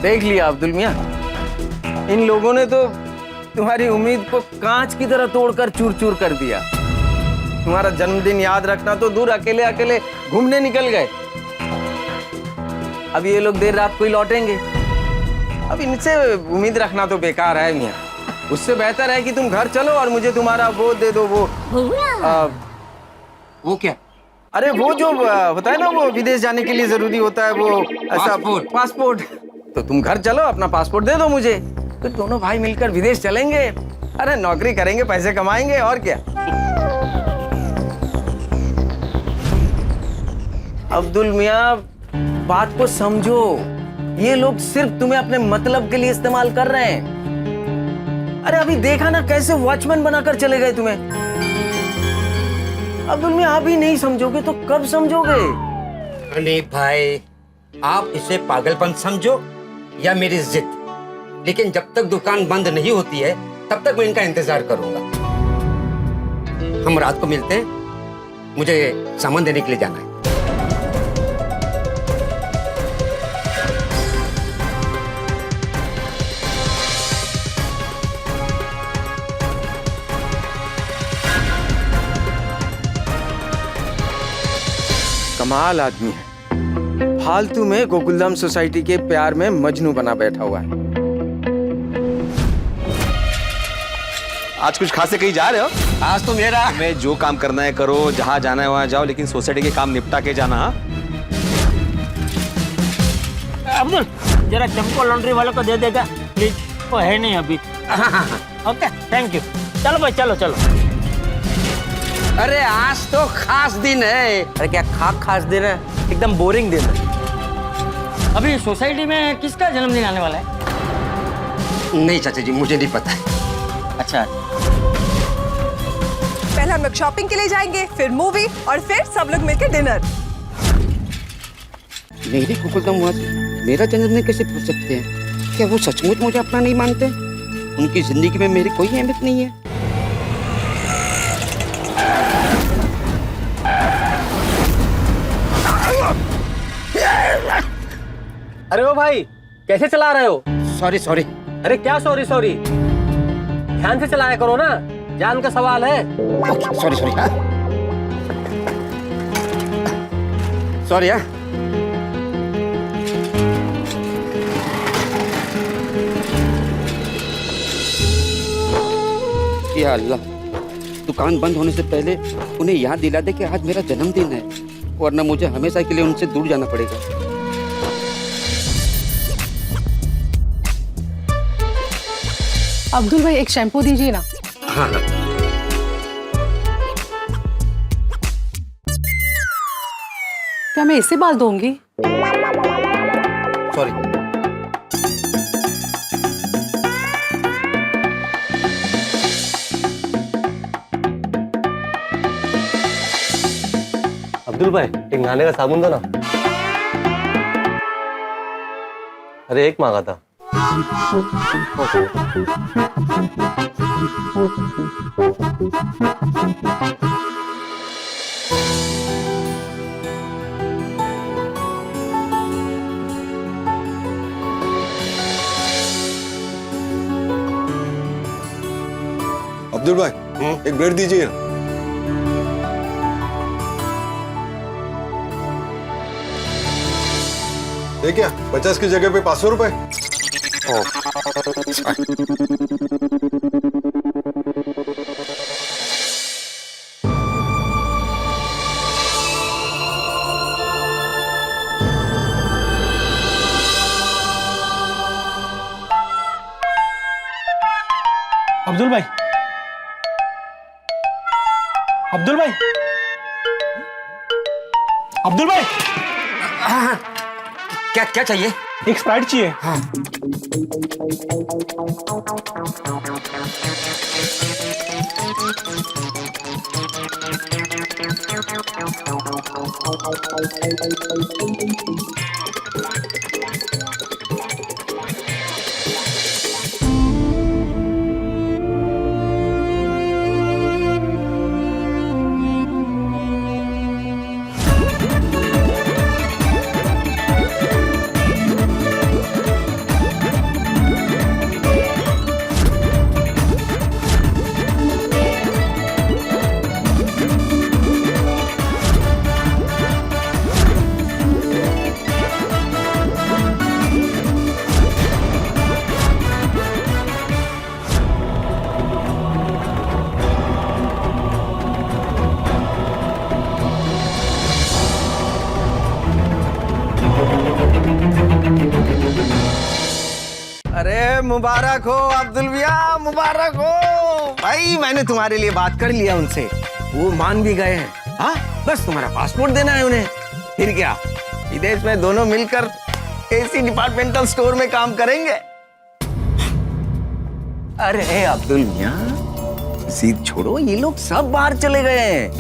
देख लिया अब्दुल मियाँ, इन लोगों ने तो तुम्हारी उम्मीद को कांच की तरह तोड़कर चूर चूर कर दिया। तुम्हारा जन्मदिन याद रखना तो दूर, अकेले अकेले घूमने निकल गए। अब ये लोग देर रात को ही लौटेंगे। अब इनसे उम्मीद रखना तो बेकार है मियाँ। उससे बेहतर है कि तुम घर चलो और मुझे तुम्हारा वो दे दो। वो क्या? अरे वो जो होता है ना, वो विदेश जाने के लिए जरूरी होता है, वो ऐसा पासपोर्ट। तो तुम घर चलो, अपना पासपोर्ट दे दो मुझे, तो दोनों भाई मिलकर विदेश चलेंगे। अरे नौकरी करेंगे, पैसे कमाएंगे, और क्या। अब्दुल मियाँ बात को समझो, ये लोग सिर्फ तुम्हें अपने मतलब के लिए इस्तेमाल कर रहे हैं। अरे अभी देखा ना कैसे वॉचमैन बनाकर चले गए तुम्हें। अब्दुल मियाँ अभी नहीं समझोगे तो कब समझोगे? अरे भाई, आप इसे पागलपन समझो या मेरी जिद, लेकिन जब तक दुकान बंद नहीं होती है तब तक मैं इनका इंतजार करूंगा। हम रात को मिलते हैं, मुझे सामान देने के लिए जाना है। कमाल आदमी है, फालतू में गोकुलधाम सोसाइटी के प्यार में मजनू बना बैठा हुआ है। आज कुछ खास से कहीं जा रहे हो? आज तो मेरा मैं जो काम करना है करो, जहाँ जाना है वहाँ जाओ, लेकिन सोसाइटी के काम निपटा के जाना। हाँ अब्दुल जरा चंपो लॉन्ड्री वालों को दे देगा प्लीज, वो है नहीं अभी। Okay thank you. चलो भाई चलो चलो। अरे आज तो खास दिन है। अरे क्या खास दिन है, एकदम बोरिंग दिन है। अभी सोसाइटी में किसका जन्मदिन आने वाला है? नहीं चाचा जी, मुझे नहीं पता है। अच्छा, पहले हम लोग शॉपिंग के लिए जाएंगे, फिर मूवी और फिर सब लोग मिलकर डिनर। मेरे गोकुलधाम वासी मेरा जन्मदिन कैसे भूल सकते हैं? क्या वो सचमुच मुझे अपना नहीं मानते? उनकी जिंदगी में मेरी कोई अहमियत नहीं है। अरे ओ भाई, कैसे चला रहे हो? Sorry sorry. अरे क्या सॉरी सॉरी, ध्यान से चलाया करो ना, जान का सवाल है। Sorry sorry. सॉरी यार। या अल्लाह, दुकान बंद होने से पहले उन्हें याद दिला दे कि आज मेरा जन्मदिन है, वरना मुझे हमेशा के लिए उनसे दूर जाना पड़ेगा। अब्दुल भाई एक शैम्पू दीजिए ना। हाँ हाँ। क्या मैं इससे बाल धोऊंगी? सॉरी। अब्दुल भाई, एक नहाने का साबुन दो ना। अरे एक मांगा था। अब्दुल भाई, एक ब्रेड दीजिए ना। ये क्या, 50 की जगह पे 500 रुपए? अब्दुल भाई, अब्दुल भाई, अब्दुल भाई। हाँ, क्या क्या चाहिए? एक स्प्राइट चाहिए। हाँ। अरे मुबारक हो अब्दुल भैया, मुबारक हो भाई। मैंने तुम्हारे लिए बात कर लिया उनसे, वो मान भी गए हैं। हाँ, बस तुम्हारा पासपोर्ट देना है उन्हें, फिर क्या विदेश में दोनों मिलकर एसी डिपार्टमेंटल स्टोर में काम करेंगे। अरे अब्दुल भैया, जिद छोड़ो, ये लोग सब बाहर चले गए हैं,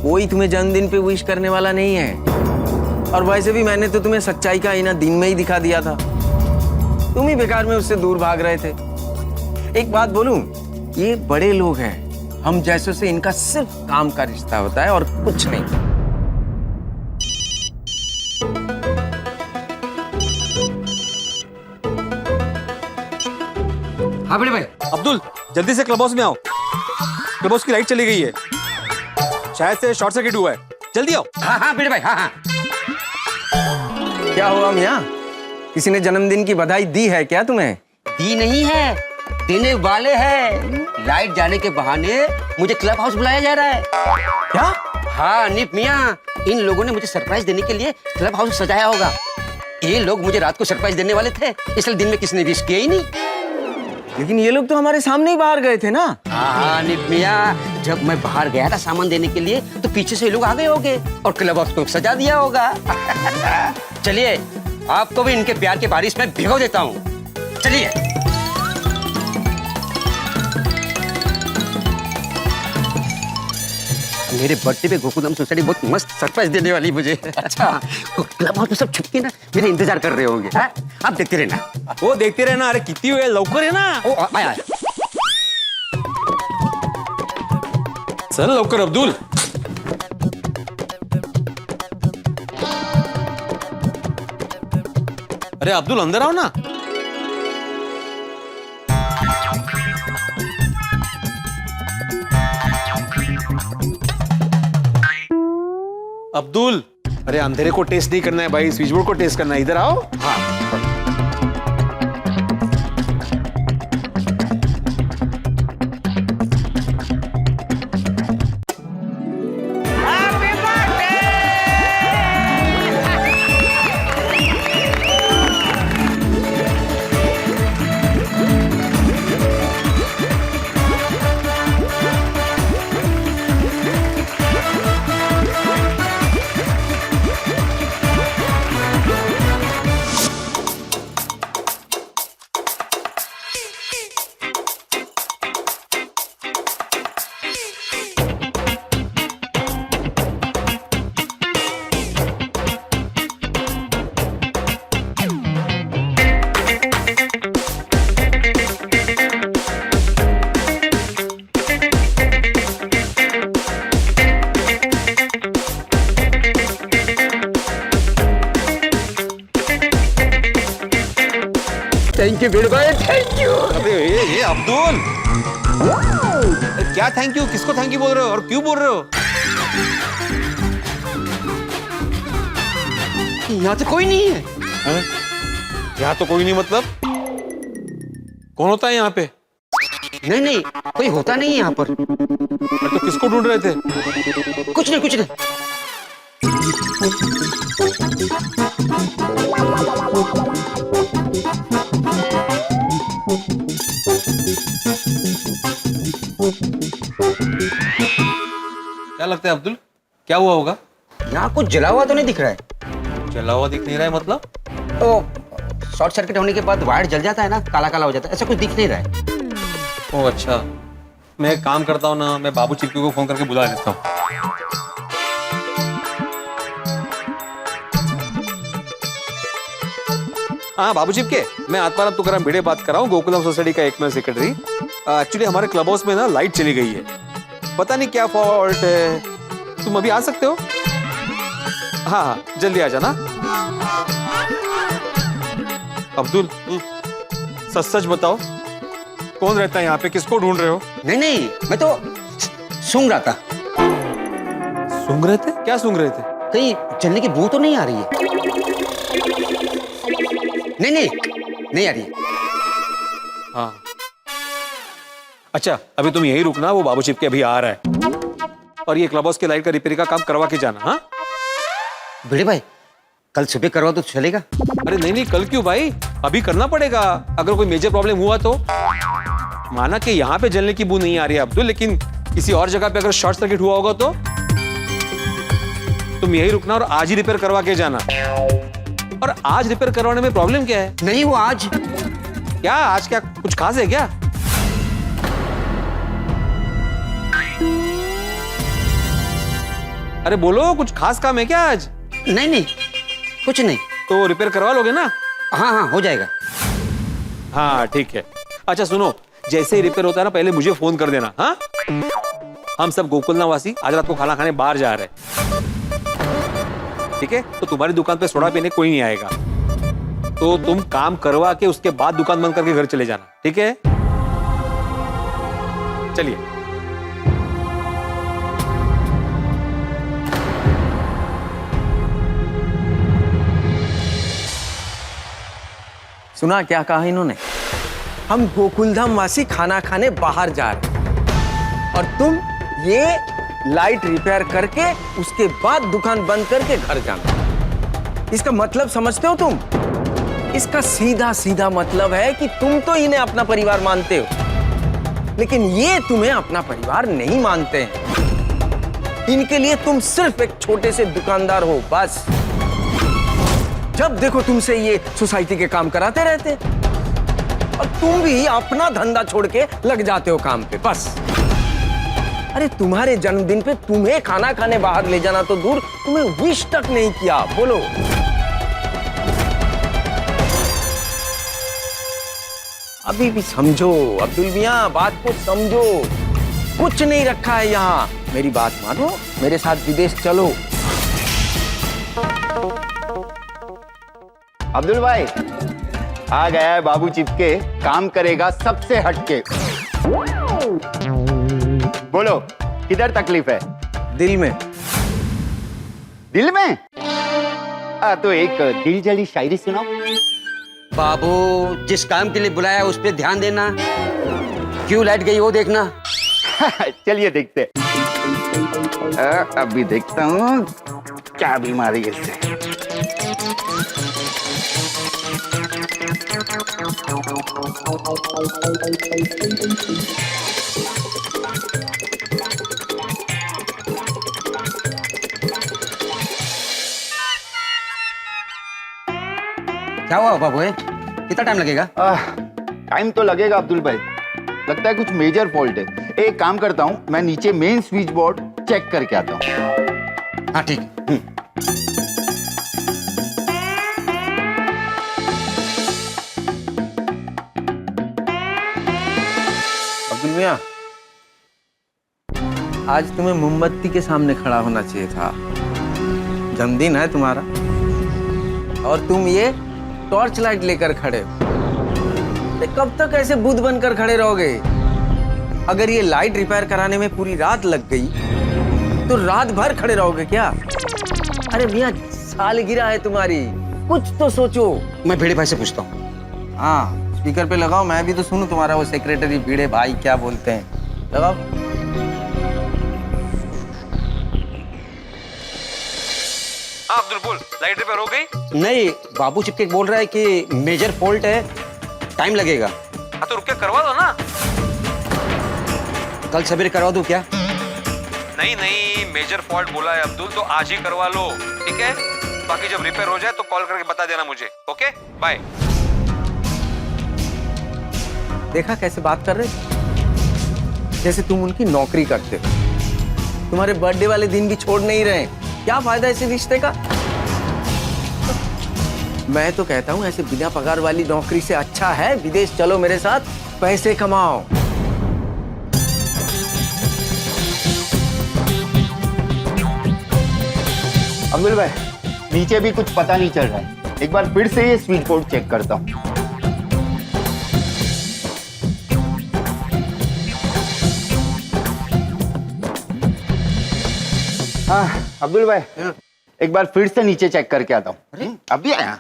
कोई तुम्हें जन्मदिन पे विश करने वाला नहीं है। और वैसे भी मैंने तो तुम्हें सच्चाई का आईना दिन में ही दिखा दिया था, तुम ही बेकार में उससे दूर भाग रहे थे। एक बात बोलूं, ये बड़े लोग हैं, हम जैसों से इनका सिर्फ काम का रिश्ता होता है और कुछ नहीं। हाँ बड़े भाई। अब्दुल, जल्दी से क्लब हाउस में आओ, क्लब हाउस की लाइट चली गई है, शायद से शॉर्ट सर्किट हुआ है, जल्दी आओ। हाँ हाँ बड़े भाई, हाँ हाँ। क्या हुआ मियां, किसी ने जन्मदिन की बधाई दी है क्या तुम्हें? दी नहीं है, देने वाले हैं। लाइट जाने के बहाने मुझे क्लब हाउस बुलाया जा रहा है। क्या? हाँ निप मियां, इन लोगों ने मुझे सरप्राइज देने के लिए क्लब हाउस सजाया होगा। ये लोग मुझे रात को सरप्राइज देने वाले थे, इसलिए दिन में किसी ने विश किया ही नहीं। लेकिन ये लोग तो हमारे सामने ही बाहर गए थे ना। हाँ निप मियां, जब मैं बाहर गया था सामान देने के लिए, तो पीछे से ये लोग आ गए होंगे और क्लब हाउस को सजा दिया होगा। चलिए, आपको भी इनके प्यार के बारिश में भिगो देता हूँ, चलिए। मेरे बर्थडे पे गोकुलधाम सोसाइटी बहुत मस्त सरप्राइज देने वाली मुझे। अच्छा, क्लब हाउस में सब छुप के ना मेरा इंतजार कर रहे होंगे। आप देखते रहना। वो देखते रहना। अरे कितनी हुए, लवकर है ना। ओ आया। चल लवकर अब्दुल। अरे अब्दुल अंदर आओ ना। अब्दुल, अरे अंधेरे को टेस्ट नहीं करना है भाई, स्विच बोर्ड को टेस्ट करना है। इधर आओ। हाँ थैंक यू भिड़े भाई, थैंक यू। अरे ये अब्दुल, क्या थैंक यू? किसको थैंक यू बोल रहे हो और क्यों बोल रहे हो? यहाँ तो कोई नहीं है। यहाँ तो कोई नहीं मतलब? कौन होता है यहाँ पे? नहीं नहीं, कोई होता नहीं है यहाँ पर। तो किसको ढूंढ रहे थे? कुछ नहीं कुछ नहीं। क्या लगता है अब्दुल, क्या हुआ होगा? यहाँ कुछ जला हुआ तो नहीं दिख रहा है। जला हुआ दिख नहीं रहा है मतलब? तो शॉर्ट सर्किट होने के बाद वायर जल जाता है ना, काला काला हो जाता है, ऐसा कुछ दिख नहीं रहा है। ओह अच्छा, मैं एक काम करता हूँ ना, मैं बाबू चिपके को फोन करके बुला लेता हूँ। हाँ बाबू चिपके, मैं आत्माराम तुकाराम भिड़े बात कर रहा हूँ, गोकुलम सोसाइटी का एकमेव सेक्रेटरी। एक्चुअली हमारे क्लब हाउस में ना लाइट चली गई है, पता नहीं क्या फॉल्ट है। तुम अभी आ सकते हो? हाँ हाँ जल्दी आ जाना। अब्दुल सच सच बताओ, कौन रहता है यहाँ पे? किसको ढूंढ रहे हो? नहीं नहीं, मैं तो सूंघ रहा था। सूंघ रहे थे? क्या सूंघ रहे थे? कहीं जलने की बू तो नहीं आ रही है? नहीं नहीं नहीं आ रही है। हाँ अच्छा, अभी तुम यही रुकना, वो बाबू चिपके अभी आ रहा है। और ये क्लब हाउस के लाइट का रिपेयर का काम करवा के जाना। हाँ भिड़े भाई, कल सुबह करवा तो चलेगा? अरे नहीं नहीं, कल क्यों भाई, अभी करना पड़ेगा। अगर कोई मेजर प्रॉब्लम हुआ तो। माना कि यहाँ पे जलने की बू नहीं आ रही है अब्दुल, लेकिन किसी और जगह पे अगर शॉर्ट सर्किट हुआ होगा तो तुम यही रुकना और आज ही रिपेयर करवा के जाना। और आज रिपेयर करवाने में प्रॉब्लम क्या है? नहीं वो आज क्या आज क्या कुछ खास है क्या? अरे बोलो, कुछ खास काम है क्या आज? नहीं नहीं कुछ नहीं। तो रिपेयर करवा लोगे ना? हाँ हाँ हो जाएगा। हाँ ठीक है। अच्छा सुनो, जैसे ही रिपेयर होता है ना, पहले मुझे फोन कर देना। हाँ हम सब गोकुलना वासी आज रात को खाना खाने बाहर जा रहे हैं, ठीक है? तो तुम्हारी दुकान पे सोडा पीने कोई नहीं आएगा, तो तुम काम करवा के उसके बाद दुकान बंद करके घर चले जाना, ठीक है? चलिए। सुना क्या कहा इन्होंने? हम गोकुलधाम वासी खाना खाने बाहर जा रहे हैं और तुम ये लाइट रिपेयर करके उसके बाद दुकान बंद करके घर जाना। इसका मतलब समझते हो तुम? इसका सीधा सीधा मतलब है कि तुम तो इन्हें अपना परिवार मानते हो, लेकिन ये तुम्हें अपना परिवार नहीं मानते हैं। इनके लिए तुम सिर्फ एक छोटे से दुकानदार हो बस। जब देखो तुमसे ये सोसाइटी के काम कराते रहते और तुम भी अपना धंधा छोड़ के लग जाते हो काम पे बस। अरे तुम्हारे जन्मदिन पे तुम्हें खाना खाने बाहर ले जाना तो दूर, तुम्हें विश तक नहीं किया। बोलो अभी भी समझो अब्दुल मियां, बात को समझो। कुछ नहीं रखा है यहाँ, मेरी बात मानो, मेरे साथ विदेश चलो। अब्दुल भाई आ गया है बाबू चिपके, काम करेगा सबसे हटके। बोलो किधर तकलीफ है? दिल में। दिल में? तो एक दिल जली शायरी सुनाओ। बाबू जिस काम के लिए बुलाया उस पर ध्यान देना, क्यों लाइट गई वो देखना। चलिए देखते। अभी देखता हूँ क्या बीमारी है इससे। क्या हुआ बाबू है? कितना टाइम लगेगा? टाइम तो लगेगा अब्दुल भाई, लगता है कुछ मेजर फॉल्ट है। एक काम करता हूँ, मैं नीचे मेन स्विच बोर्ड चेक करके आता हूँ। हाँ ठीक। अब्दुल मियां, आज तुम्हें मोमबत्ती के सामने खड़ा होना चाहिए था। जन्मदिन है तुम्हारा और तुम ये टॉर्च लाइट लेकर खड़े हो। कब तक ऐसे बुद्ध बनकर खड़े रहोगे? अगर ये लाइट रिपेयर कराने में पूरी रात लग गई तो रात भर खड़े रहोगे क्या? अरे मियां, सालगिरह है तुम्हारी, कुछ तो सोचो। मैं भिड़े भाई से पूछता हूँ। हाँ, स्पीकर पे लगाओ, मैं भी तो सुनूं तुम्हारा वो सेक्रेटरी भिड़े भाई क्या बोलते हैं। लगाओ। अब्दुल बोल, लाइट रिपेयर हो गई? नहीं, बाबू चिपके बोल रहा है कि मेजर फॉल्ट है, टाइम लगेगा। हाँ तो रुक के करवा दो ना। कल सवेरे करवा दूं क्या? नहीं नहीं, मेजर फॉल्ट बोला है अब्दुल, तो आज ही करवा लो, ठीक है? बाकी जब रिपेयर हो जाए तो कॉल करके बता देना मुझे। Okay bye. देखा कैसे बात कर रहे, जैसे तुम उनकी नौकरी करते हो। तुम्हारे बर्थडे वाले दिन भी छोड़ नहीं रहे। क्या फायदा इस रिश्ते का? मैं तो कहता हूं ऐसे बिना पगार वाली नौकरी से अच्छा है विदेश चलो मेरे साथ, पैसे कमाओ। अब्दुल भाई नीचे भी कुछ पता नहीं चल रहा है, एक बार फिर से ये स्विच बोर्ड चेक करता हूँ। हाँ अब्दुल भाई एक बार फिर से नीचे चेक करके आता हूँ। अभी आया।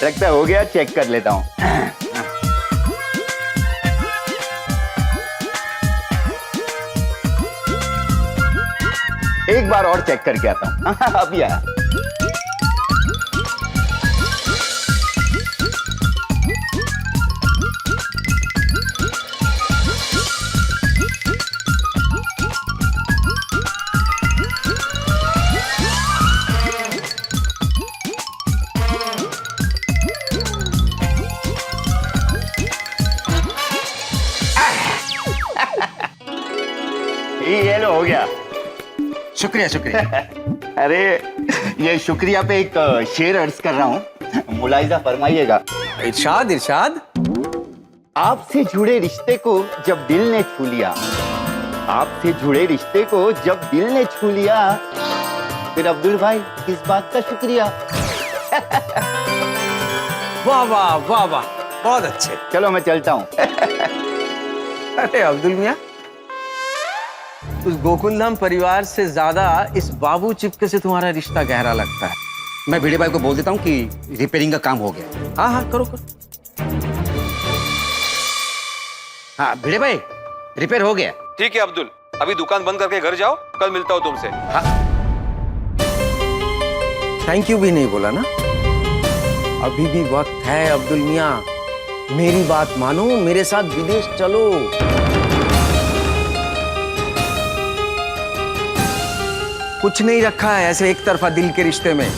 लगता हो गया, चेक कर लेता हूँ। एक बार और चेक करके आता हूँ। अभी आया। ये लो हो गया। शुक्रिया शुक्रिया। अरे ये शुक्रिया पे एक शेर अर्ज कर रहा हूँ, मुलाहिजा फरमाइएगा। इरशाद इरशाद। आपसे जुड़े रिश्ते को जब दिल ने छू लिया, आपसे जुड़े रिश्ते को जब दिल ने छू लिया, फिर अब्दुल भाई किस बात का शुक्रिया। वाह वाह वाह वाह, बहुत अच्छे। चलो मैं चलता हूँ। अरे अब्दुल मियां, उस गोकुलधाम परिवार से ज्यादा इस बाबू चिपके से तुम्हारा रिश्ता गहरा लगता है। मैं भिड़े भाई को बोल देता हूँ कि रिपेयरिंग का काम हो गया। हाँ हाँ करो करो। हाँ भिड़े भाई रिपेयर हो गया। ठीक है अब्दुल, अभी दुकान बंद करके घर जाओ, कल मिलता हूँ तुमसे। हाँ। थैंक यू भी नहीं बोला ना। अभी भी वक्त है अब्दुल मियां, मेरी बात मानो, मेरे साथ विदेश चलो। कुछ नहीं रखा है ऐसे एक तरफा दिल के रिश्ते में।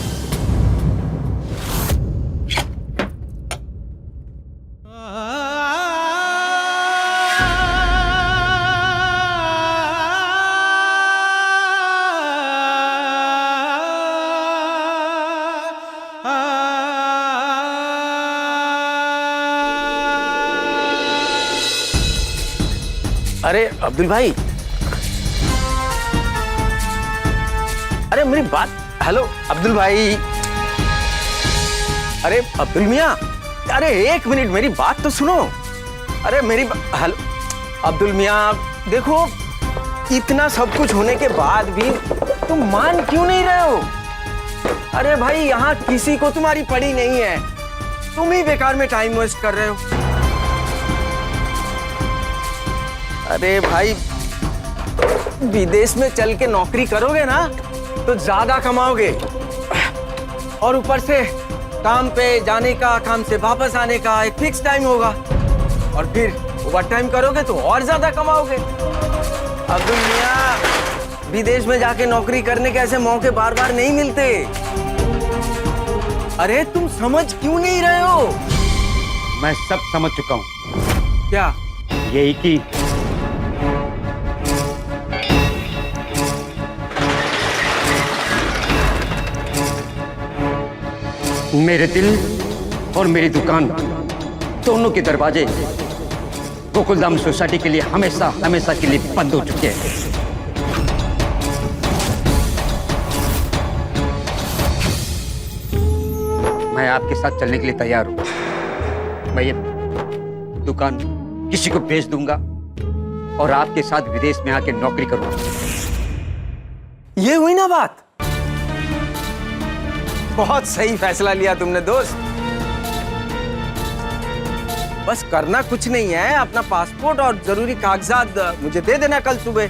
अरे अब्दुल भाई, अरे मेरी बात, हेलो अब्दुल भाई, अरे अब्दुल मियाँ, अरे एक मिनट मेरी बात तो सुनो। अरे मेरी हेलो अब्दुल मियाँ, देखो इतना सब कुछ होने के बाद भी तुम मान क्यों नहीं रहे हो? अरे भाई यहाँ किसी को तुम्हारी पड़ी नहीं है, तुम ही बेकार में टाइम वेस्ट कर रहे हो। अरे भाई विदेश में चल के नौकरी करोगे ना तो ज्यादा कमाओगे, और ऊपर से काम पे जाने का, काम से वापस आने का एक फिक्स टाइम होगा, और फिर ओवर टाइम करोगे तो और ज्यादा कमाओगे। अब्दुल मियाँ, विदेश में जाके नौकरी करने के ऐसे मौके बार बार नहीं मिलते। अरे तुम समझ क्यों नहीं रहे हो? मैं सब समझ चुका हूँ। क्या? यही कि मेरे दिल और मेरी दुकान दोनों के दरवाजे गोकुलधाम सोसाइटी के लिए हमेशा हमेशा के लिए बंद हो चुके हैं। मैं आपके साथ चलने के लिए तैयार हूं। मैं ये दुकान किसी को बेच दूंगा और आपके साथ विदेश में आके नौकरी करूंगा। ये हुई ना बात? बहुत सही फैसला लिया तुमने दोस्त। बस करना कुछ नहीं है, अपना पासपोर्ट और जरूरी कागजात मुझे दे देना कल सुबह,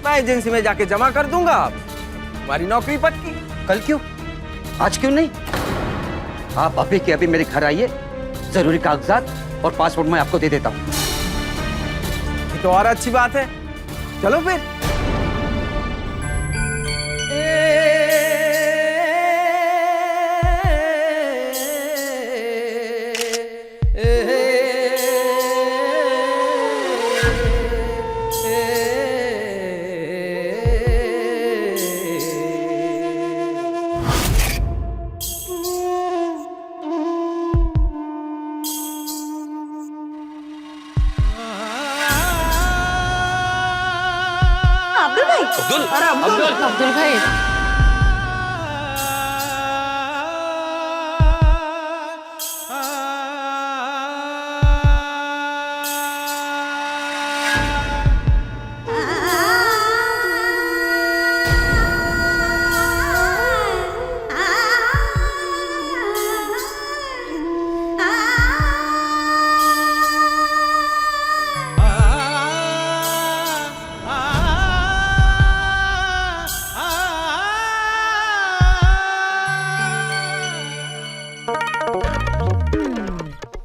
मैं एजेंसी में जाके जमा कर दूंगा। तुम्हारी नौकरी पक्की। कल क्यों? आज क्यों नहीं? आप अभी के अभी मेरे घर आइए, जरूरी कागजात और पासपोर्ट मैं आपको दे देता हूँ। ये तो और अच्छी बात है। चलो फिर। अब्दुल भाई,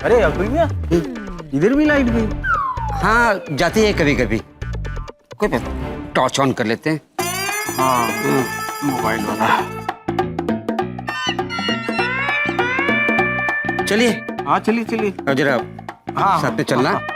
अरे अब्दुल मियाँ, इधर भी लाइट गई। हाँ, जाती है कभी कभी। कोई बात, टॉर्च ऑन कर लेते हैं। हाँ, मोबाइल वाला। चलिए। हाँ चलिए चलिए। और जरा हाँ, साथ में चलना। हाँ।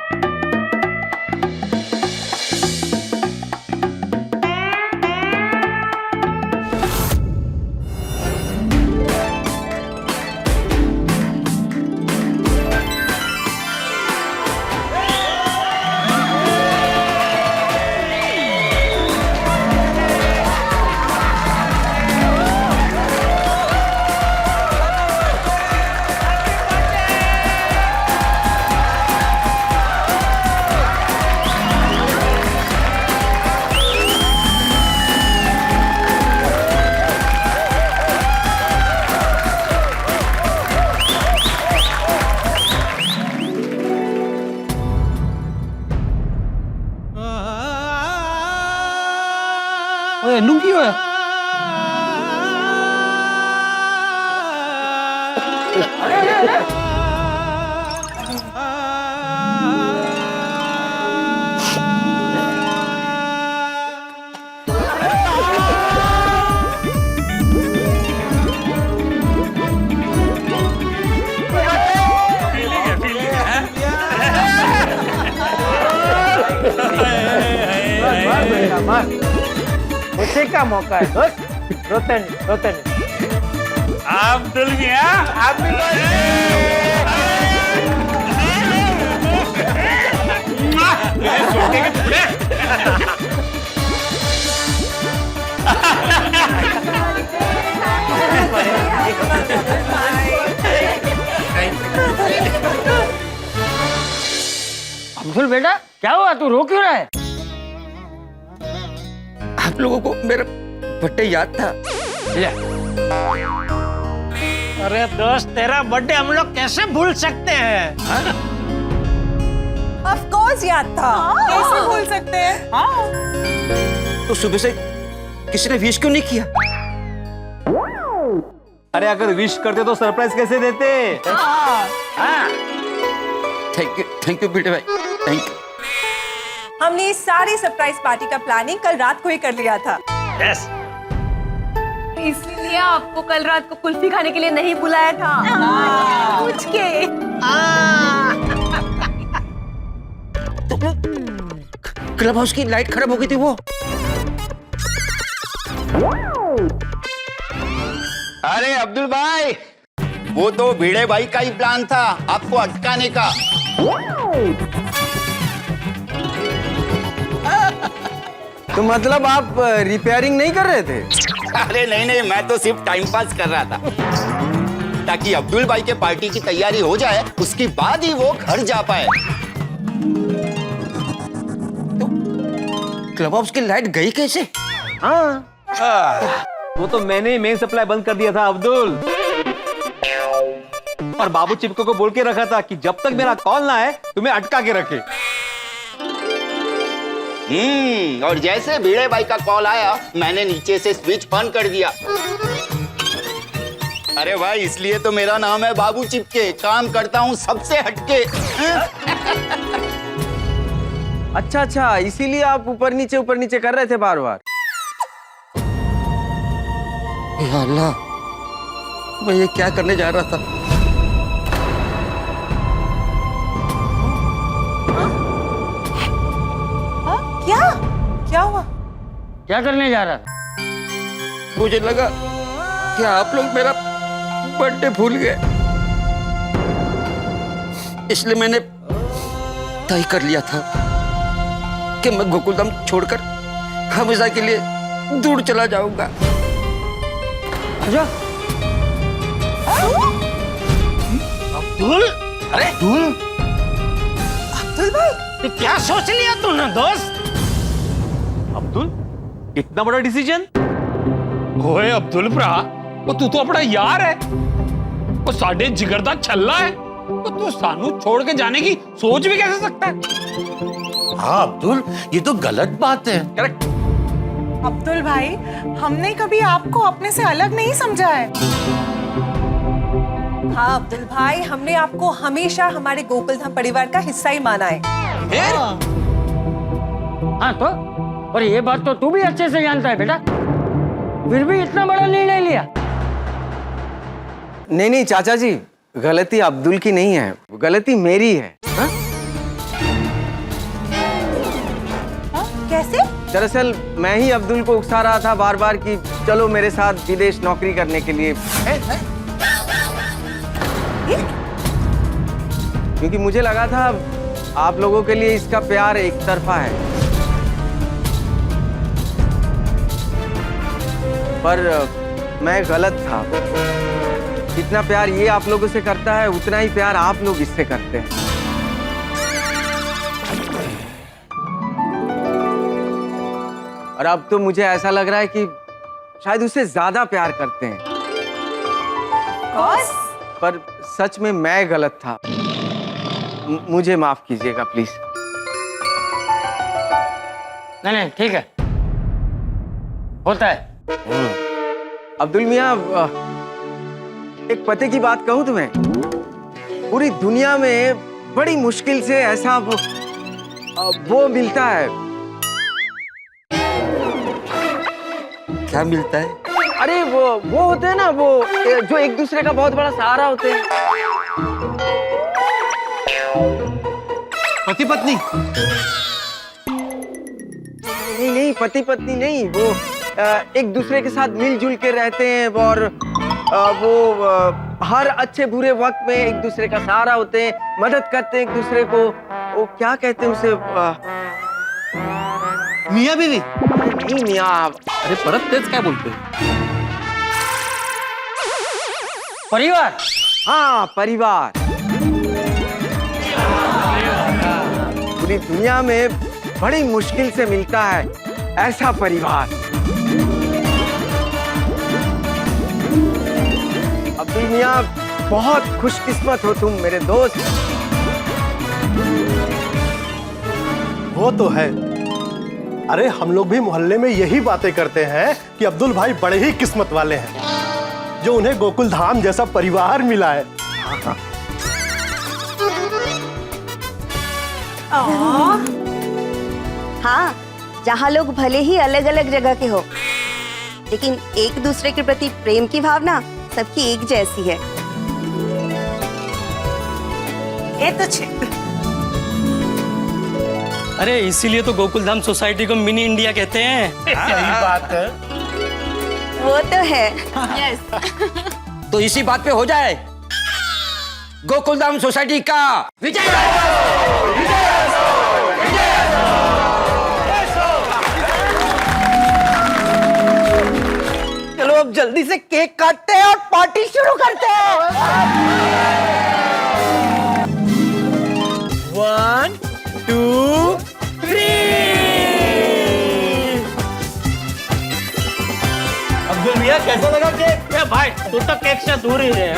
एन्नू की होया? खुशी का मौका है दोस्त, रोते नहीं रोते नहीं। अब्दुल मियाँ, आप भी छोटे के टुकड़े अब्दुल बेटा क्या हुआ, तू रो क्यों रहा है? आप लोगों को मेरा बर्थडे याद था? अरे दोस्त, तेरा बर्थडे हम लोग कैसे भूल सकते हैं? ऑफ कोर्स याद था। कैसे भूल सकते हैं? तो सुबह से किसी ने विश क्यों नहीं किया? अरे अगर विश करते तो सरप्राइज कैसे देते? थैंक यू बेटे भाई, थैंक यू। हमने इस सारी सरप्राइज पार्टी का प्लानिंग कल रात को ही कर लिया था। यस। इसलिए आपको कल रात को कुल्फी खाने के लिए नहीं बुलाया था। पूछ के। क्लब हाउस की लाइट खराब हो गई थी वो। अरे अब्दुल भाई, वो तो भिड़े भाई का ही प्लान था आपको अटकाने का। तो मतलब आप रिपेयरिंग नहीं कर रहे थे? अरे नहीं, मैं तो सिर्फ टाइम पास कर रहा था, ताकि अब्दुल भाई के पार्टी की तैयारी हो जाए, उसके बाद ही वो घर जा पाए। तो क्लब हाउस की लाइट गई कैसे? वो तो मैंने ही मेन सप्लाई बंद कर दिया था अब्दुल, और बाबू चिपको को बोल के रखा था कि जब तक मेरा कॉल ना आए तुम्हें अटका के रखे। और जैसे भिड़े भाई का कॉल आया, मैंने नीचे से स्विच ऑन कर दिया। अरे भाई, इसलिए तो मेरा नाम है बाबू चिपके, काम करता हूँ सबसे हटके। अच्छा, इसीलिए आप ऊपर नीचे कर रहे थे बार बार। या अल्लाह, मैं ये क्या करने जा रहा था? क्या हुआ? क्या करने जा रहा था? मुझे लगा कि आप लोग मेरा बर्थडे भूल गए, इसलिए मैंने तय कर लिया था कि मैं गोकुलधाम छोड़कर हमेशा के लिए दूर चला जाऊंगा। अच्छा, अब्दुल? अरे अब्दुल भाई, क्या सोच लिया तूने दोस्त? अब्दुल, इतना बड़ा डिसीजन? ओए अब्दुल भरा, वो तू तो अपना यार है, वो साढ़े जिगरदा छल्ला है, तो तू सानू छोड़ के जाने की सोच भी कैसे सकता है? हाँ अब्दुल, ये तो गलत बात है। करेक्ट। अब्दुल भाई, हमने कभी आपको अपने से अलग नहीं समझा है। हाँ अब्दुल भाई, हमने आपको हमेशा हमारे गोकुलधाम परिवार का हिस्सा ही माना है। हाँ तो, और ये बात तो तू भी अच्छे से जानता है बेटा, फिर भी इतना बड़ा निर्णय लिया। नहीं चाचा जी, गलती अब्दुल की नहीं है, गलती मेरी है। कैसे? दरअसल मैं ही अब्दुल को उकसा रहा था बार बार कि चलो मेरे साथ विदेश नौकरी करने के लिए, क्योंकि मुझे लगा था आप लोगों के लिए इसका प्यार एक तरफा है। पर मैं गलत था। जितना प्यार ये आप लोगों से करता है, उतना ही प्यार आप लोग इससे करते हैं। और अब तो मुझे ऐसा लग रहा है कि शायद उससे ज्यादा प्यार करते हैं। पर सच में मैं गलत था। मुझे माफ कीजिएगा प्लीज। नहीं ठीक है, होता है। अब्दुल मियाँ, एक पते की बात कहूं तुम्हें, पूरी दुनिया में बड़ी मुश्किल से ऐसा वो मिलता है। क्या मिलता है? अरे वो होते हैं ना, वो जो एक दूसरे का बहुत बड़ा सहारा होते हैं। पति पत्नी? नहीं, पति पत्नी नहीं, वो एक दूसरे के साथ मिलजुल के रहते हैं, और वो हर अच्छे बुरे वक्त में एक दूसरे का सहारा होते हैं, मदद करते हैं एक दूसरे को। वो क्या कहते हैं उसे? मियाँ बीवी? नहीं मियाँ, अरे परत तेच काय बोलतोय? परिवार. हाँ परिवार। पूरी दुनिया में बड़ी मुश्किल से मिलता है ऐसा परिवार। अब्दुल मियाँ बहुत खुशकिस्मत हो तुम मेरे दोस्त। वो तो है। अरे हम लोग भी मोहल्ले में यही बातें करते हैं कि अब्दुल भाई बड़े ही किस्मत वाले हैं जो उन्हें गोकुल धाम जैसा परिवार मिला है। हाँ, जहाँ लोग भले ही अलग अलग जगह के हो, लेकिन एक दूसरे के प्रति प्रेम की भावना सबकी एक जैसी है। ये तो छे। अरे इसीलिए तो गोकुल धाम सोसाइटी को मिनी इंडिया कहते हैं। सही बात है। वो तो है। तो इसी बात पे हो जाए गोकुलधाम सोसाइटी का विजय। चलो अब जल्दी से केक काटते हैं और पार्टी शुरू करते हैं। 1, 2, 3। अब्दुल मियाँ कैसा लगा केक? ए भाई तू तो केक से दूर ही रहे।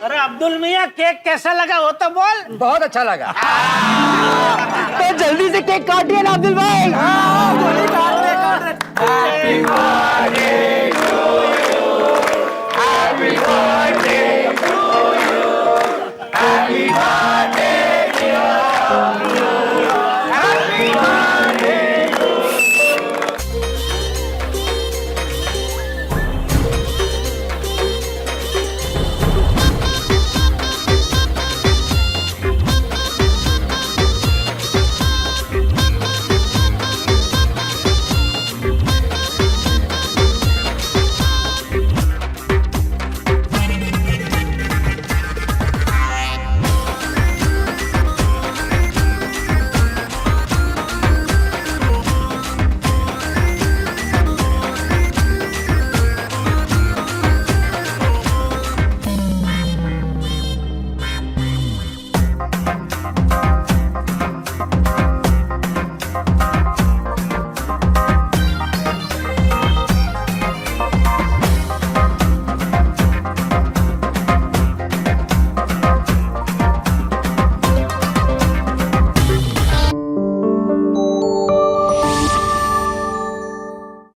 अरे अब्दुल मियाँ केक कैसा लगा वो तो बोल। बहुत अच्छा लगा। तो जल्दी से केक काटिए ना अब्दुल भाई। काट दे।